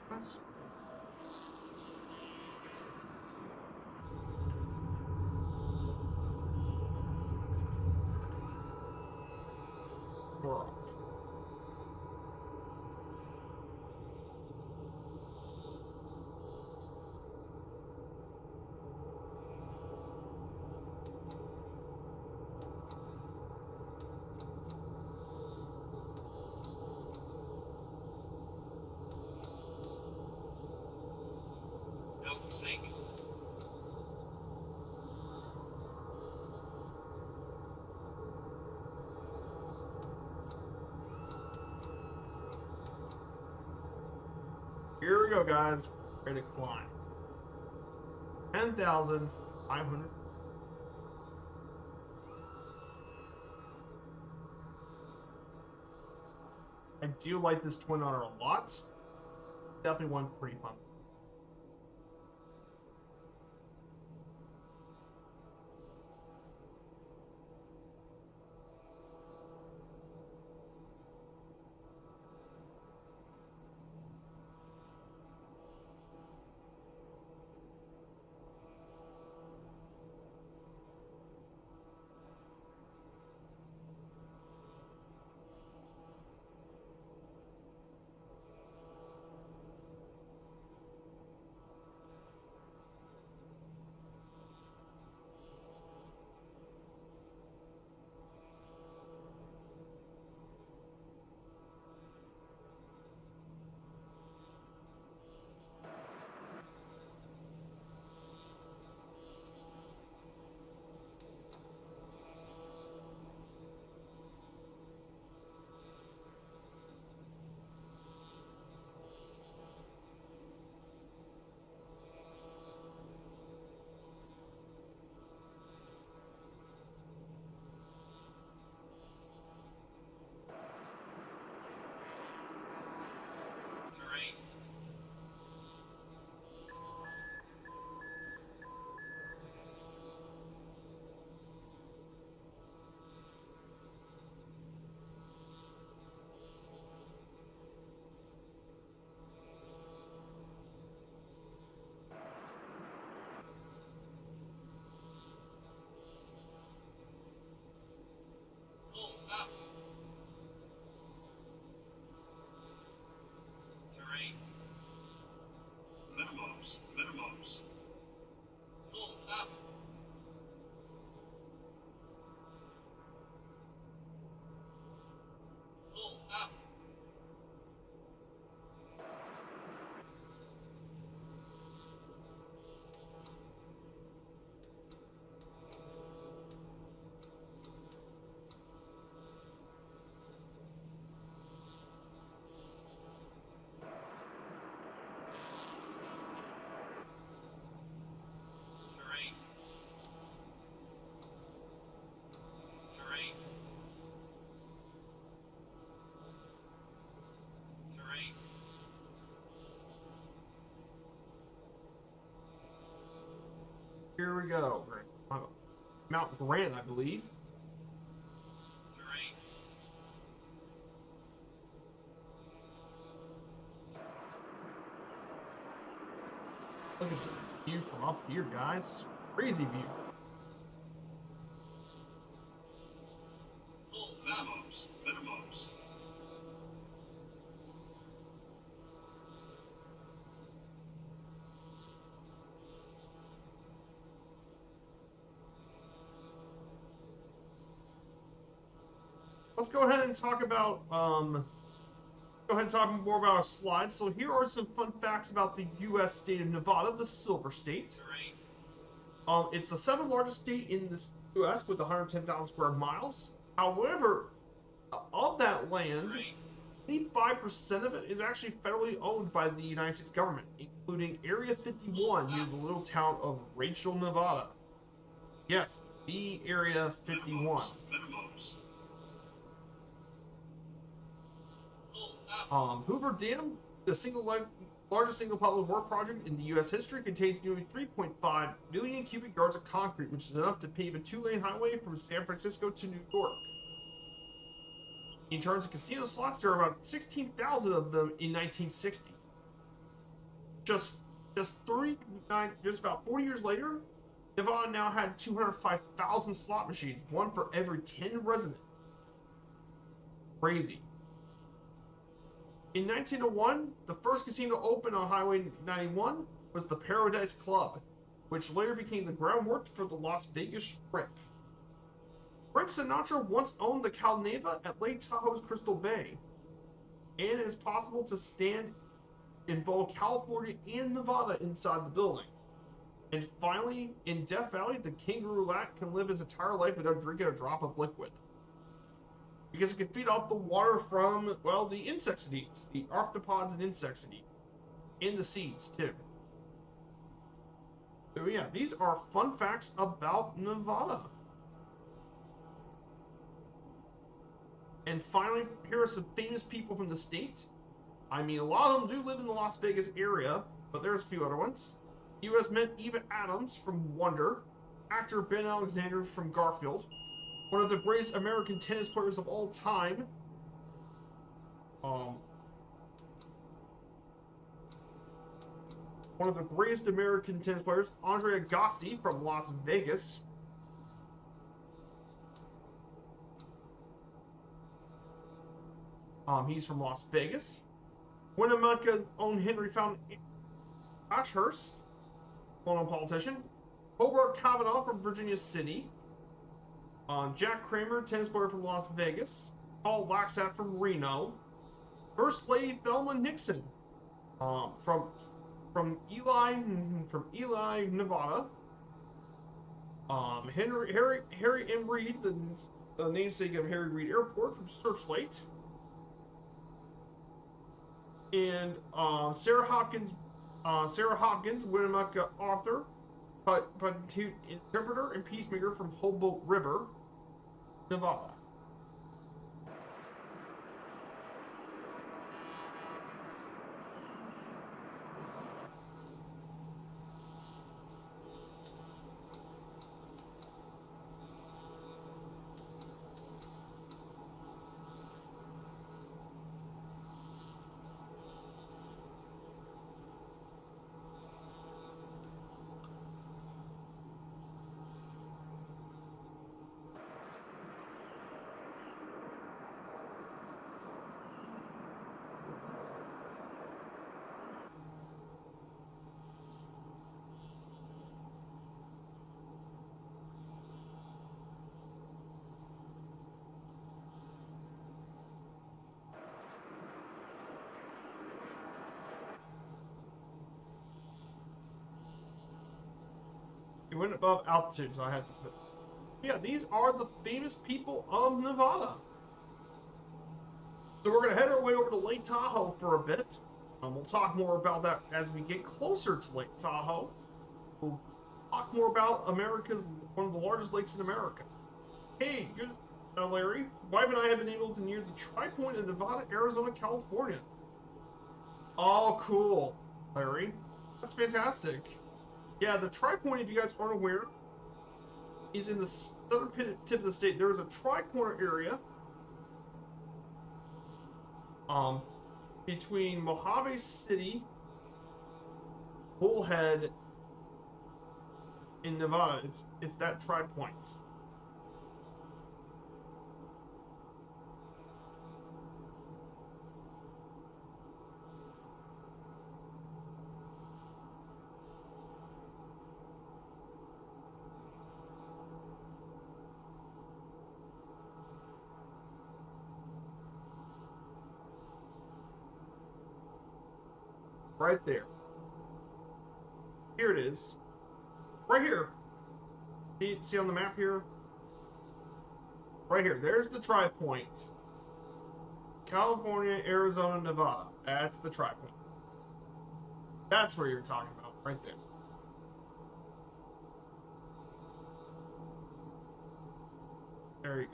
Speaker 1: That's cool.
Speaker 2: Don't sink.
Speaker 1: Here we go, guys. Ready to climb. 10,500. I do like this twin otter a lot. Definitely one pretty fun.
Speaker 2: minimums. Pull up. Pull up. Terrain. Terrain. Terrain.
Speaker 1: Here we go. Mount Grant, I believe.
Speaker 2: Terrain.
Speaker 1: Look at the view from up here, guys. Crazy view.
Speaker 2: Pull minimums. Minimums.
Speaker 1: Let's go ahead and talk about go ahead and talk more about our slides. So here are some fun facts about the U.S. state of Nevada, the Silver State.
Speaker 2: Terrain.
Speaker 1: It's the 7th largest state in the U.S. with 110,000 square miles. However, of that land,
Speaker 2: Terrain.
Speaker 1: 85% of it is actually federally owned by the United States government, including Area 51 near the little town of Rachel, Nevada. Yes, the Area 51.
Speaker 2: Minimums. Pull up.
Speaker 1: Hoover Dam, the largest single public work project in the U.S. history, contains nearly 3.5 million cubic yards of concrete, which is enough to pave a 2-lane highway from San Francisco to New York. In terms of casino slots, there are about 16,000 of them in 1960. Just about 40 years later, Nevada now had 205,000 slot machines, one for every 10 residents. Crazy. In 1901, the first casino opened on Highway 91 was the Paradise Club, which later became the groundwork for the Las Vegas Strip. Frank Sinatra once owned the Calneva at Lake Tahoe's Crystal Bay, and it is possible to stand in both California and Nevada inside the building. And finally, in Death Valley, the kangaroo rat can live its entire life without drinking a drop of liquid, because it can feed off the water from, well, the insects it eats, the arthropods and insects it eats, and the seeds too. So yeah, these are fun facts about Nevada. And finally, here are some famous people from the state. I mean, a lot of them do live in the Las Vegas area, but there's a few other ones. U.S. Met Eva Adams from Wonder, actor Ben Alexander from Garfield, one of the greatest American tennis players of all time. One of the greatest American tennis players, Andre Agassi from Las Vegas. He's from Las Vegas. Winnemucca's own Henry Fountain Ashurst, well-known politician. Hobart Kavanaugh from Virginia City. Jack Kramer, tennis player from Las Vegas. Paul Laxat from Reno. First Lady Thelma Nixon, from Ely, Nevada. Harry M. Reid, the namesake of Harry Reid Airport, from Searchlight. And Sarah Hopkins, Winnemucca author, but interpreter and peacemaker from Humboldt River, Nevada. We went above altitude, so I had to put. Yeah, these are the famous people of Nevada. So we're gonna head our way over to Lake Tahoe for a bit. We'll talk more about that as we get closer to Lake Tahoe. We'll talk more about one of the largest lakes in America. Hey, good, Larry. Wife and I have been able to near the tri-point of Nevada, Arizona, California. Oh, cool, Larry. That's fantastic. Yeah, the tri-point, if you guys aren't aware, is in the southern tip of the state. There is a tri-corner area between Mojave City, Bullhead, in Nevada. It's that tri-point. Right there. Here it is. Right here. See on the map here? Right here. There's the tri-point. California, Arizona, Nevada. That's the tri-point. That's where you're talking about. Right there. There you go.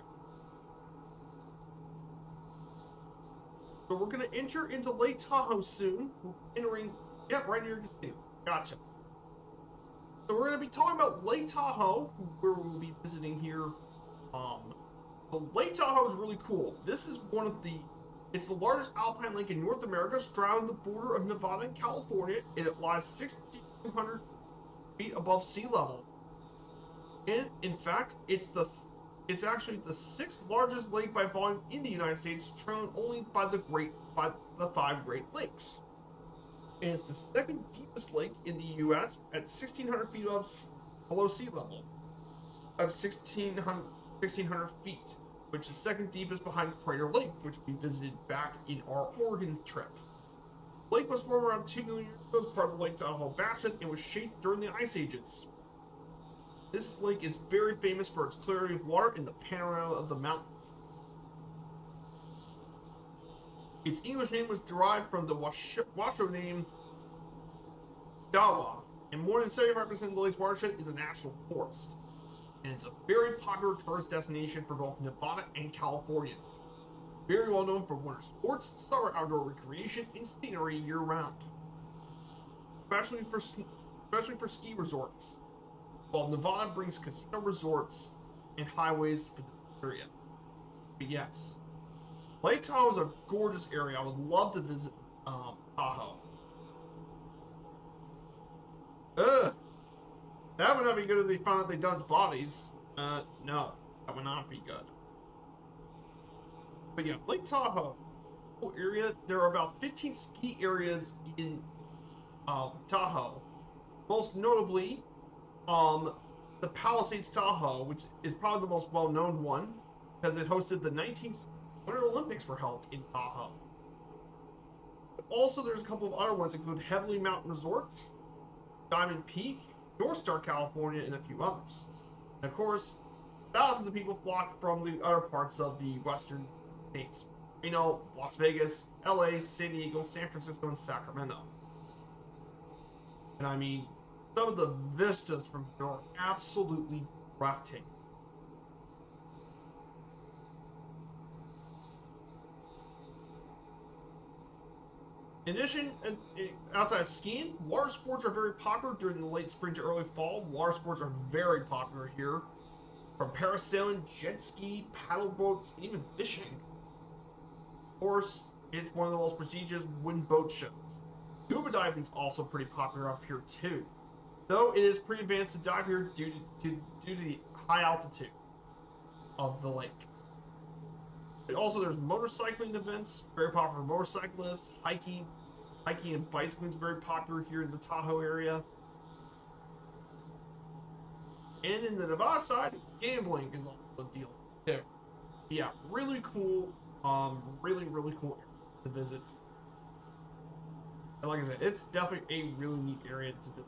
Speaker 1: So we're going to enter into Lake Tahoe soon. We're entering, yeah, right near casino. Gotcha. So we're going to be talking about Lake Tahoe, where we'll be visiting here. So Lake Tahoe is really cool. This is it's the largest alpine lake in North America, straddling the border of Nevada and California, and it lies 6,200 feet above sea level. And in fact, it's actually the sixth largest lake by volume in the United States, trailing only by the five Great Lakes. And it's the second deepest lake in the U.S. at 1,600 feet below sea level, of 1,600 feet, which is second deepest behind Crater Lake, which we visited back in our Oregon trip. The lake was formed around 2 million years ago as part of the Lake Tahoe Basin and was shaped during the Ice Ages. This lake is very famous for its clarity of water and the panorama of the mountains. Its English name was derived from the Washoe name Dawa, and more than 75% of the lake's watershed is a national forest. And it's a very popular tourist destination for both Nevada and Californians. Very well known for winter sports, summer outdoor recreation, and scenery year-round. Especially for ski resorts, while Nevada brings casino resorts and highways for the area. But yes, Lake Tahoe is a gorgeous area. I would love to visit Tahoe. Ugh, that would not be good if they found out they dumped bodies. No, that would not be good. But yeah, Lake Tahoe area. There are about 15 ski areas in Tahoe. Most notably, the Palisades Tahoe, which is probably the most well-known one, because it hosted the 19th Winter Olympics were held in Tahoe. But also, there's a couple of other ones, include Heavenly Mountain Resorts, Diamond Peak, North Star, California, and a few others. And of course, thousands of people flock from the other parts of the western states. Las Vegas, LA, San Diego, San Francisco, and Sacramento. And I mean, some of the vistas from here are absolutely breathtaking. In addition, outside of skiing, water sports are very popular during the late spring to early fall. Water sports are very popular here, from parasailing, jet ski, paddle boats, and even fishing. Of course, it's one of the most prestigious wind boat shows. Scuba diving is also pretty popular up here too, though it is pretty advanced to dive here due to the high altitude of the lake. And also, there's motorcycling events, very popular for motorcyclists. Hiking and bicycling is very popular here in the Tahoe area. And in the Nevada side, gambling is also a deal too. Yeah, really cool, really cool area to visit. And like I said, it's definitely a really neat area to visit.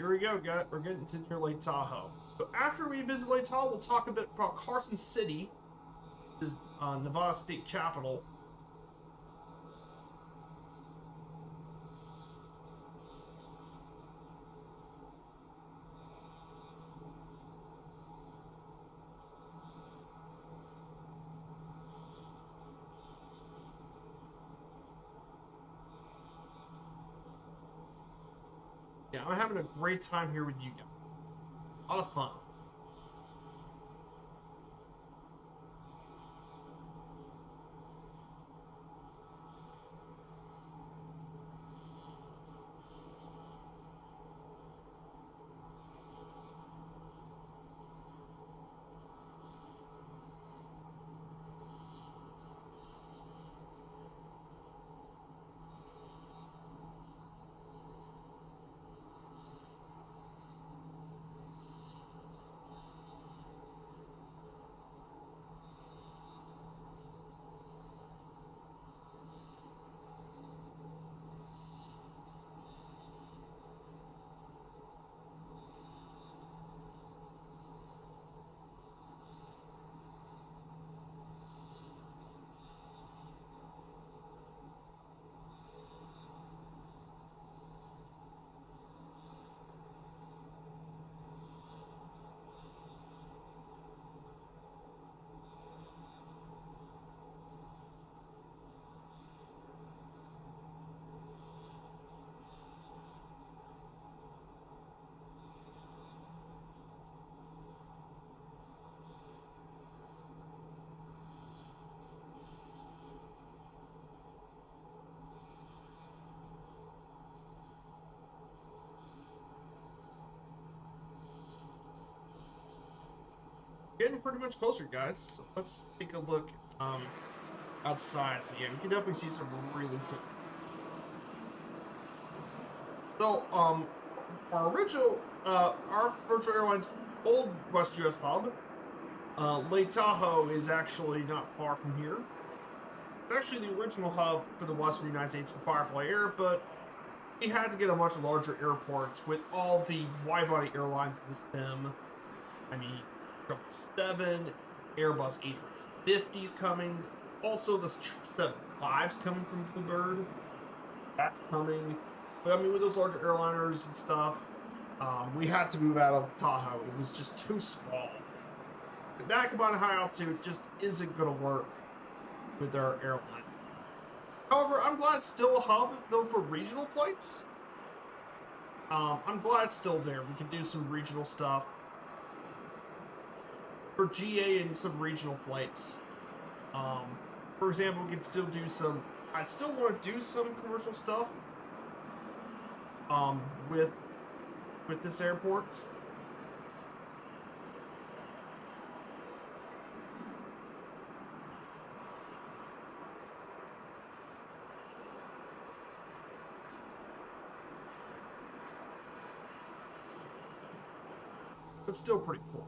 Speaker 1: here we go. We're getting to near Lake Tahoe. So after we visit Lake Tahoe, we'll talk a bit about Carson City, which is Nevada state capital. Yeah, I'm having a great time here with you guys. A lot of fun. Getting pretty much closer, guys. So let's take a look outside. So yeah, we can definitely see some really cool. So our virtual airlines old West US hub, Lake Tahoe is actually not far from here. It's actually the original hub for the Western United States for Firefly Air, but we had to get a much larger airport with all the wide-body airlines in the sim. I mean, 777, Airbus A350's coming. Also, the 75's coming from Bluebird. That's coming. But I mean, with those larger airliners and stuff, we had to move out of Tahoe. It was just too small. That combined high altitude just isn't going to work with our airline. However, I'm glad it's still a hub, though, for regional flights. I'm glad it's still there. We can do some regional stuff. For GA and some regional flights. For example, we can still do some... I still want to do some commercial stuff with this airport. But still pretty cool.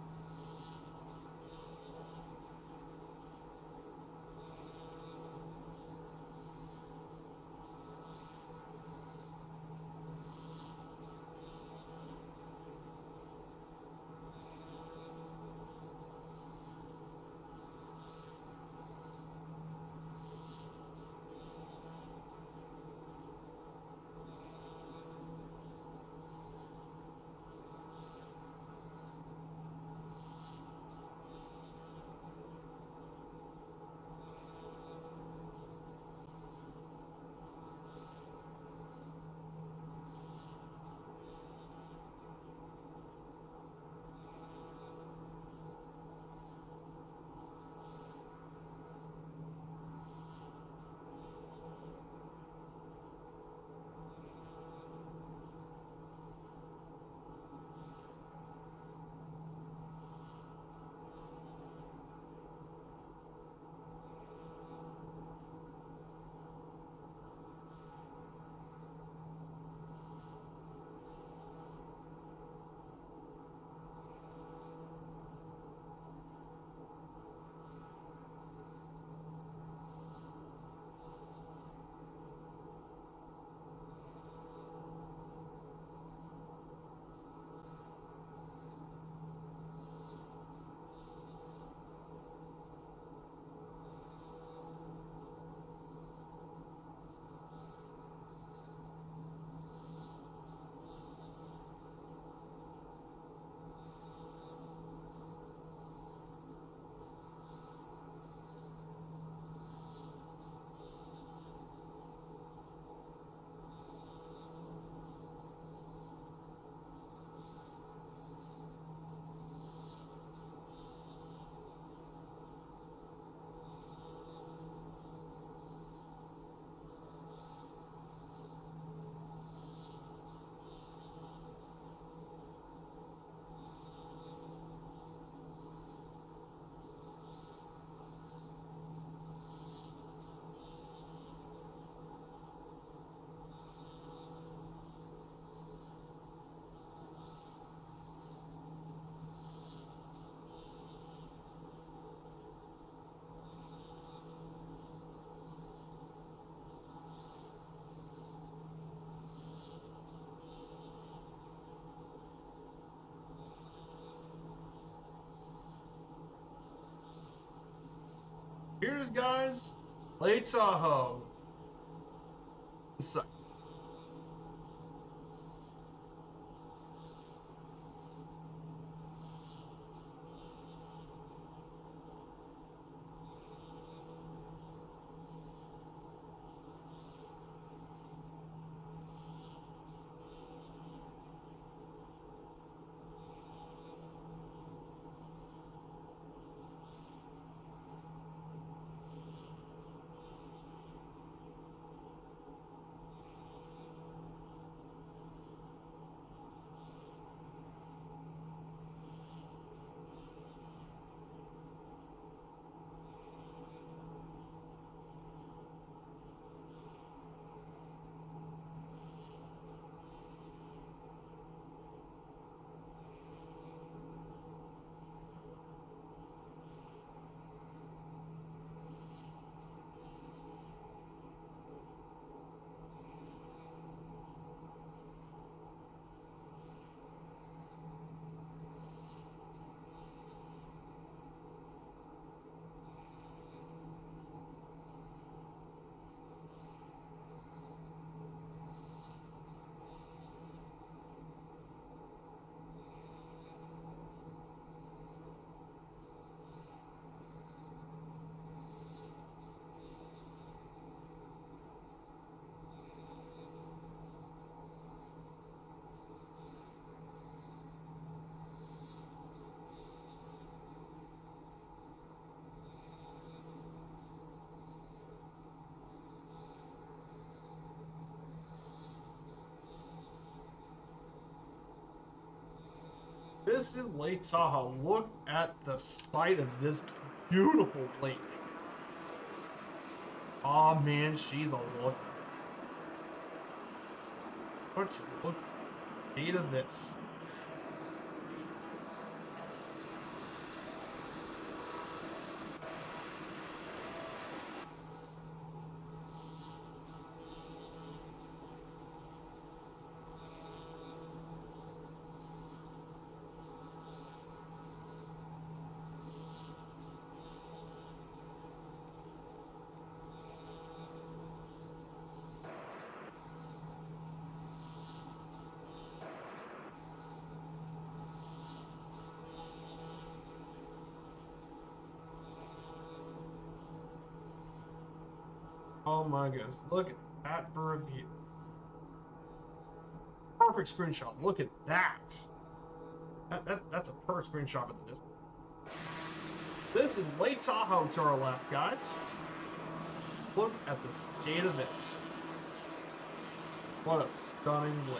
Speaker 1: Here's, guys, Lake Tahoe. The site. This is Lake Tahoe. Look at the sight of this beautiful lake. Aw, oh, man, she's a look. But look at this. Oh my goodness, look at that for a view. Perfect screenshot. Look at that. That's a perfect screenshot of this. This is Lake Tahoe to our left, guys. Look at the state of it. What a stunning lake.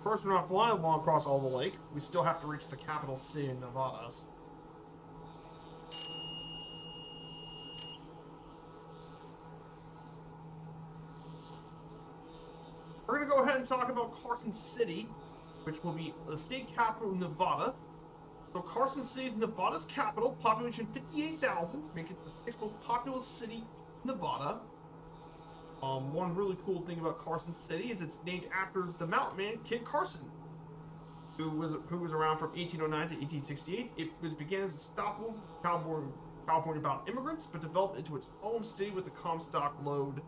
Speaker 1: First, we're not flying along across all the lake. We still have to reach the capital city in Nevada. We're going to go ahead and talk about Carson City, which will be the state capital of Nevada. So Carson City is Nevada's capital, population 58,000, making it the sixth most populous city in Nevada. One really cool thing about Carson City is it's named after the mountain man Kit Carson, who was around from 1809 to 1868. It began as a stop California-bound immigrants, but developed into its home city with the Comstock Lode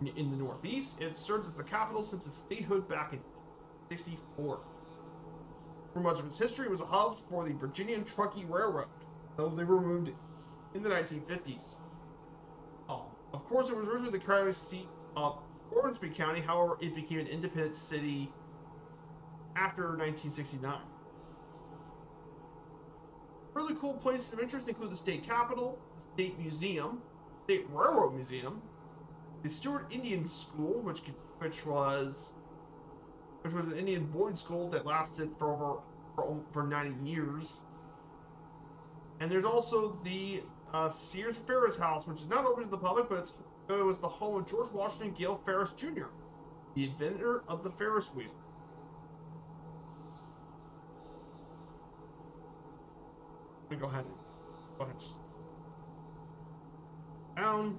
Speaker 1: in the Northeast. It served as the capital since its statehood back in 1864. For much of its history, it was a hub for the Virginia and Truckee Railroad, though they were removed in the 1950s. Of course, it was originally the county seat of Ormsby County. However, it became an independent city after 1969. Really cool places of interest include the state capitol, the state museum, state railroad museum, the Stewart Indian School, which was an Indian boarding school that lasted for 90 years. And there's also the Sears Ferris House, which is not open to the public, but it was the home of George Washington Gale Ferris Jr., the inventor of the Ferris wheel. Let me go ahead. Down.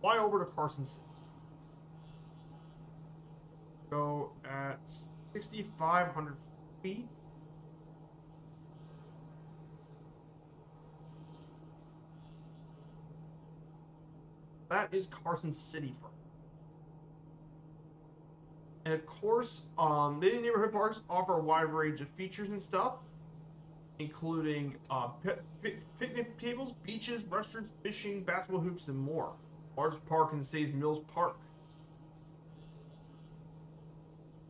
Speaker 1: fly over to Carson City. Go at 6,500 feet. That is Carson City for. And of course, many neighborhood parks offer a wide range of features and stuff, including picnic tables, beaches, restaurants, fishing, basketball hoops, and more. Largest park in the city is Mills Park.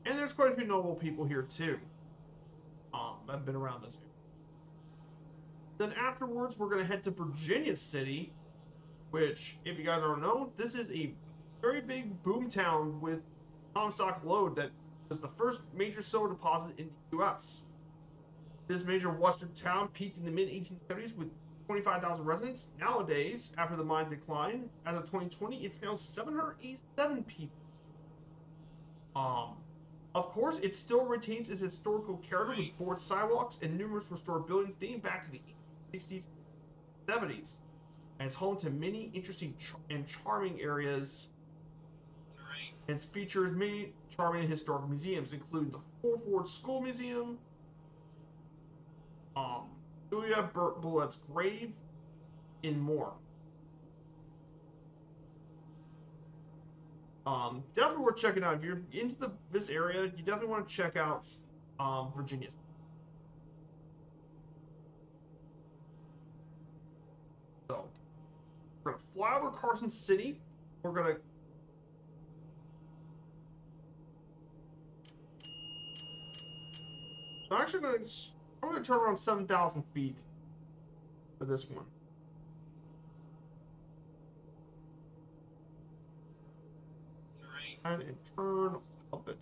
Speaker 1: And there's quite a few notable people here too. I've been around this area. Then afterwards, we're going to head to Virginia City, which, if you guys don't know, this is a very big boom town with Comstock Lode that was the first major silver deposit in the U.S. This major western town peaked in the mid-1870s with 25,000 residents. Nowadays, after the mine decline, as of 2020, it's now 787 people. Of course, it still retains its historical character with board sidewalks and numerous restored buildings dating back to the 60s, 70s, and it's home to many interesting and charming areas. And it features many charming and historic museums, including the Ford School Museum, Julia Bullett's grave, and more. Definitely worth checking out. If you're into this area, you definitely want to check out Virginia. So we're gonna fly over Carson City. We're gonna I'm gonna turn around 7,000 feet for this one. And turn a bit.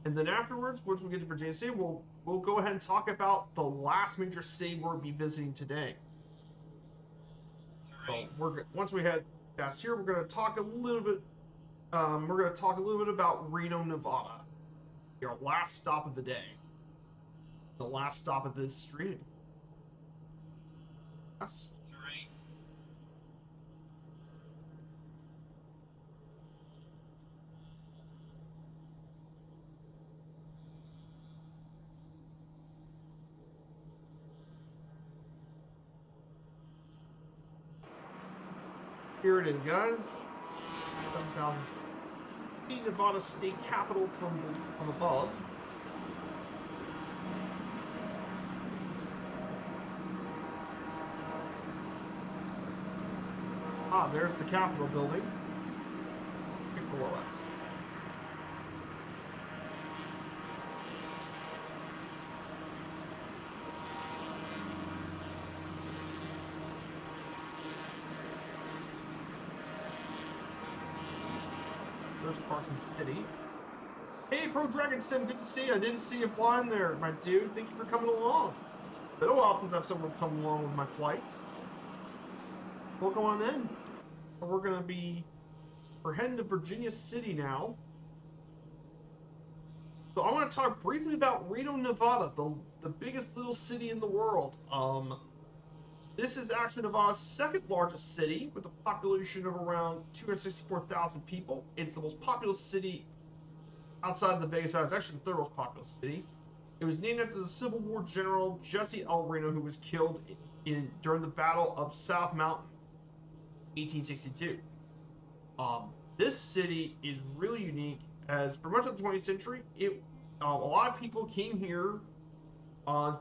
Speaker 1: And then afterwards, once we get to Virginia City, we'll go ahead and talk about the last major city we'll be visiting today. So once we head past here, we're going to talk a little bit. We're going to talk a little bit about Reno, Nevada. Our last stop of the day. The last stop of this stream. Yes. Here it is, guys. 7,000 feet, Nevada State Capitol from above. There's the Capitol building. Right below us. There's Carson City. Hey, Pro Dragon Sim, good to see you. I didn't see you flying there, my dude. Thank you for coming along. It's been a while since I've someone come along with my flight. Welcome on in. We're heading to Virginia City now. So I want to talk briefly about Reno, Nevada, the biggest little city in the world. This is actually Nevada's second largest city with a population of around 264,000 people. It's the most populous city outside of the Vegas Valley. It's actually the third most populous city. It was named after the Civil War general Jesse L. Reno, who was killed during the Battle of South Mountain, 1862. This city is really unique, as for much of the 20th century, a lot of people came here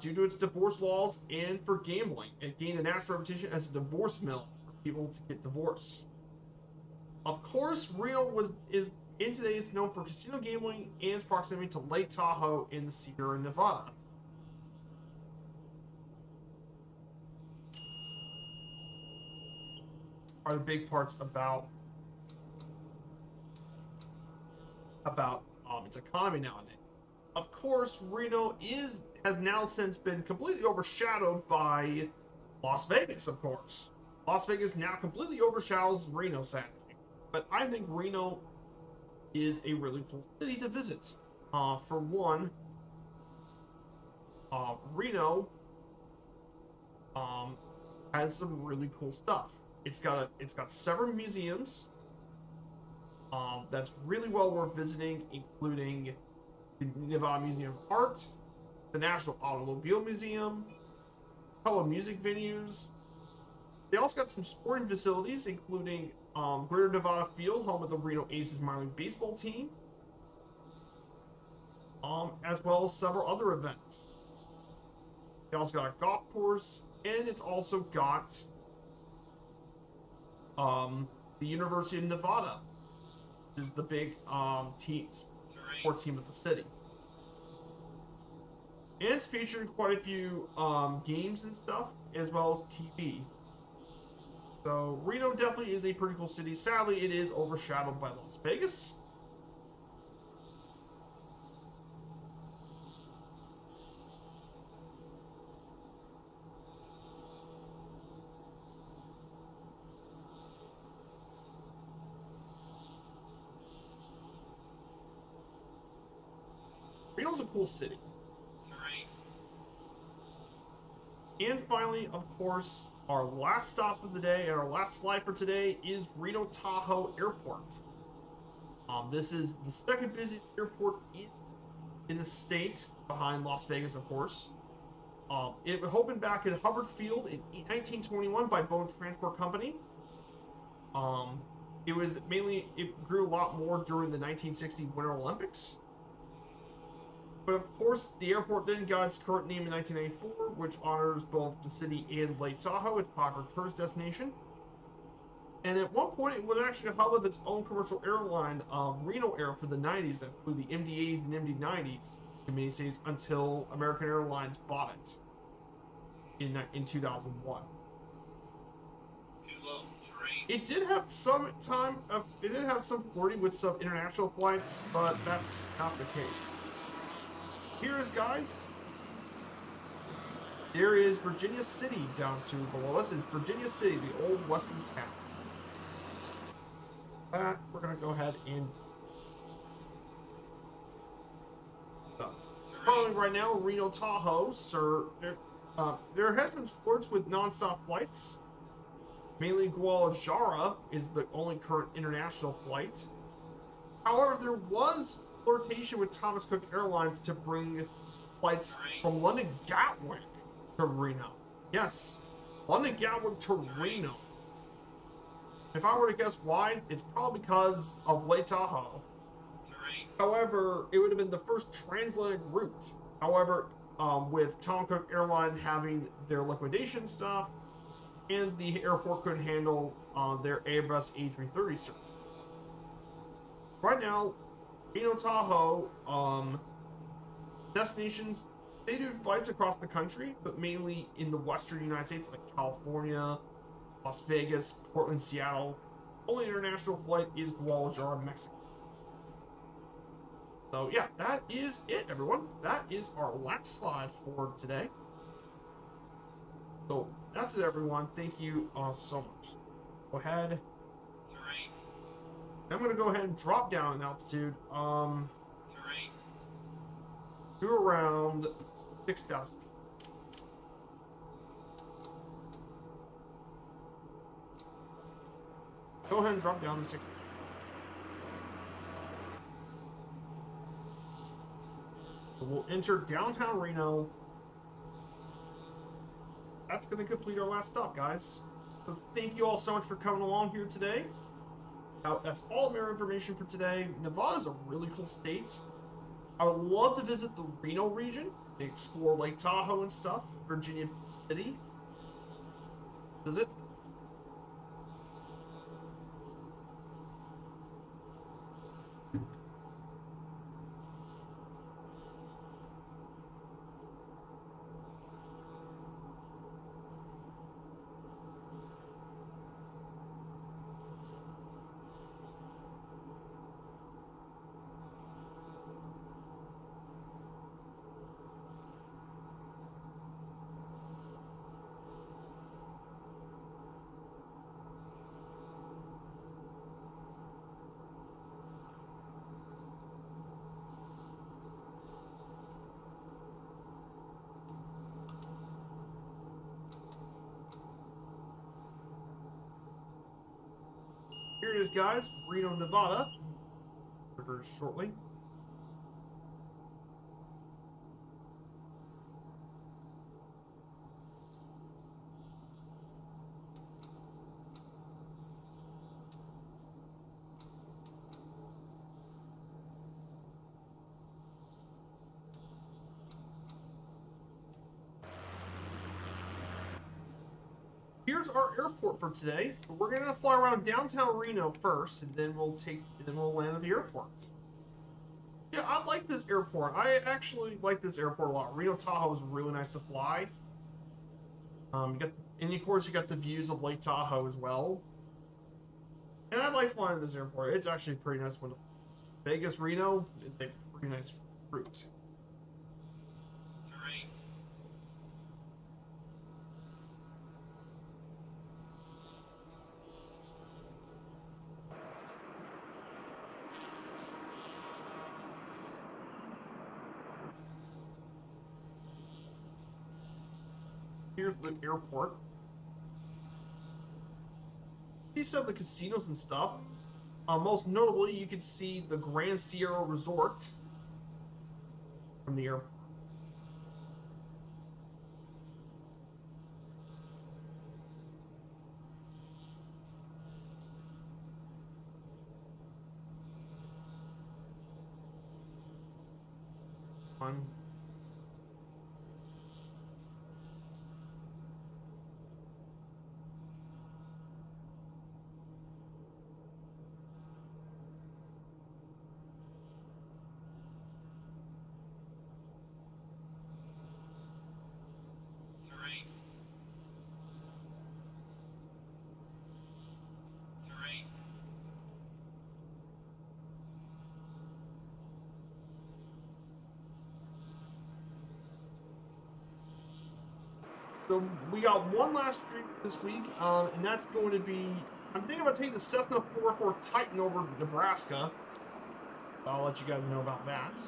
Speaker 1: due to its divorce laws and for gambling. It gained a national reputation as a divorce mill for people to get divorced. Of course, Reno today it's known for casino gambling and its proximity to Lake Tahoe in the Sierra Nevada. Are the big parts about its economy nowadays. Of course, Reno has now since been completely overshadowed by Las Vegas, of course. Las Vegas now completely overshadows Reno, sadly. But I think Reno is a really cool city to visit. For one, Reno has some really cool stuff. It's got several museums that's really well worth visiting, including the Nevada Museum of Art, the National Automobile Museum, a couple of music venues. They also got some sporting facilities, including Greater Nevada Field, home of the Reno Aces minor league baseball team, as well as several other events. They also got a golf course, and it's also got the University of Nevada, which is the big sports team of the city. And it's featured quite a few games and stuff, as well as TV. So Reno definitely is a pretty cool city. Sadly, it is overshadowed by Las Vegas. Reno's a cool city. And finally, of course, our last stop of the day and our last slide for today is Reno Tahoe Airport. This is the second busiest airport in the state, behind Las Vegas, of course. It opened back at Hubbard Field in 1921 by Boeing Transport Company. It grew a lot more during the 1960 Winter Olympics. But of course, the airport then got its current name in 1994, which honors both the city and Lake Tahoe, its popular tourist destination. And at one point, it was actually a hub of its own commercial airline, Reno Air, for the 90s that flew the MD-80s and MD-90s to many cities until American Airlines bought it in 2001. It did have some it did have some flirting with some international flights, but that's not the case. Here is, guys, there is Virginia City down to below us. It's Virginia City, the old western town. We're going to go ahead and currently right now, Reno Tahoe, sir, there has been flirts with nonstop flights. Mainly Guadalajara is the only current international flight. However, there was flirtation with Thomas Cook Airlines to bring flights from London Gatwick to Reno. Yes, London Gatwick to Reno. If I were to guess why, it's probably because of Lake Tahoe. However, it would have been the first transatlantic route. However, with Tom Cook Airline having their liquidation stuff, and the airport couldn't handle their Airbus A330 service. Right now, Reno Tahoe destinations, they do flights across the country, but mainly in the western United States, like California, Las Vegas, Portland, Seattle. Only international flight is Guadalajara, Mexico. So yeah, that is it, everyone. That is our last slide for today. So that's it, everyone. Thank you so much. Go ahead. I'm going to go ahead and drop down in altitude to around 6,000. Go ahead and drop down to 6,000. So we'll enter downtown Reno. That's going to complete our last stop, guys. So thank you all so much for coming along here today. That's all of our information for today. Nevada is a really cool state. I would love to visit the Reno region and explore Lake Tahoe and stuff, Virginia City. Visit. Here it is, guys. Reno, Nevada. Very shortly. Here's our airport for today. We're gonna fly around downtown Reno first, and then we'll land at the airport. Yeah, I like this airport. I actually like this airport a lot. Reno Tahoe is really nice to fly. And of course you got the views of Lake Tahoe as well. And I like flying this airport. It's actually pretty nice one. Vegas Reno is a pretty nice route. Here's the airport. See some of the casinos and stuff. Most notably, you can see the Grand Sierra Resort from the airport. Fun. So we got one last stream this week, and that's going to be, I'm thinking about taking the Cessna 404 Titan over Nebraska. I'll let you guys know about that.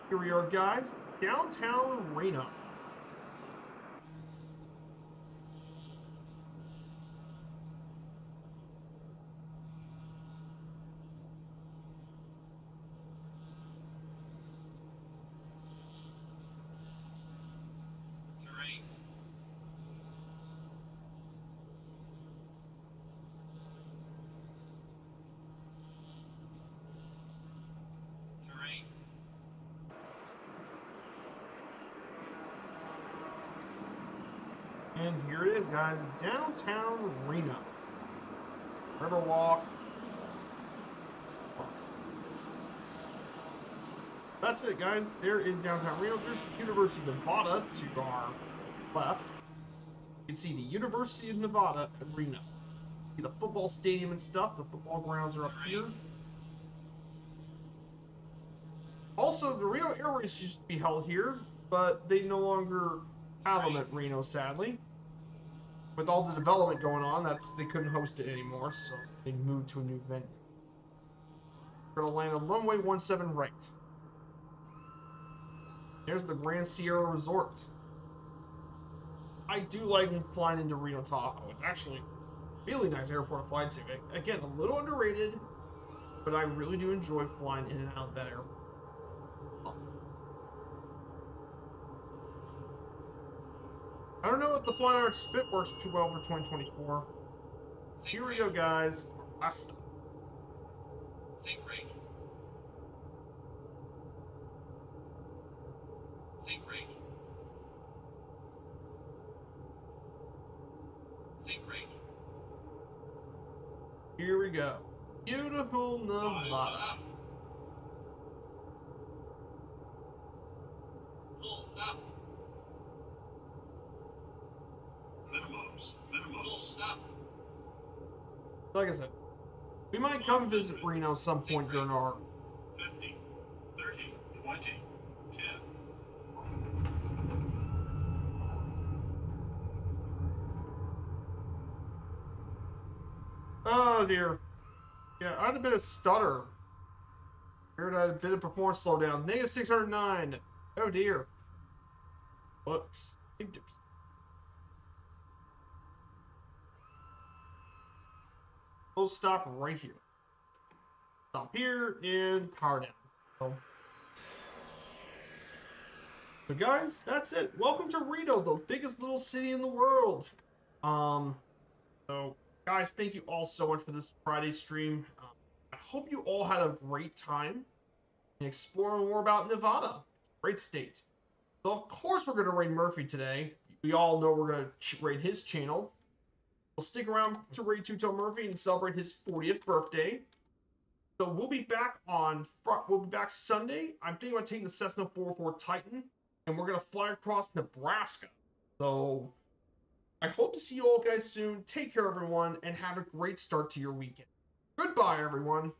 Speaker 1: Here we are, guys. Downtown Reno. And here it is, guys. Downtown Reno. Riverwalk. That's it, guys. There is downtown Reno. There's the University of Nevada to our left. You can see the University of Nevada at Reno. See the football stadium and stuff. The football grounds are up here. Also, the Reno Air Race used to be held here, but they no longer have them at Reno, sadly. With all the development going on, they couldn't host it anymore, so they moved to a new venue. We're gonna land on runway 17 right. There's the Grand Sierra Resort. I do like flying into Reno Tahoe. It's actually a really nice airport to fly to. Again, a little underrated, but I really do enjoy flying in and out of that airport. I don't know if the Flying Iron Spit works too well for 2024. Here we go, guys. Last stop.
Speaker 2: Sink rate. Sink rate. Sink rate.
Speaker 1: Here we go. Beautiful Nevada.
Speaker 2: Full stop. Minimums. Full stop.
Speaker 1: Like I said, we might come visit Reno some point during our
Speaker 2: 50, 30, 20, 10.
Speaker 1: Oh dear. Yeah, I had a bit of stutter. Heard I had a bit of performance slowdown. Negative 609. Oh dear. Whoops. Oops. We'll stop right here. stop here, and power down. So guys, that's it. Welcome to Reno, the biggest little city in the world. So guys, thank you all so much for this Friday stream. I hope you all had a great time exploring more about Nevada. It's a great state. So of course we're going to raid Murphy today. We all know we're going to raid his channel. We'll stick around to raid Two-Tail Murphy and celebrate his 40th birthday. So we'll be back Sunday. I'm thinking about taking the Cessna 404 Titan, and we're gonna fly across Nebraska. So I hope to see you all guys soon. Take care, everyone, and have a great start to your weekend. Goodbye, everyone.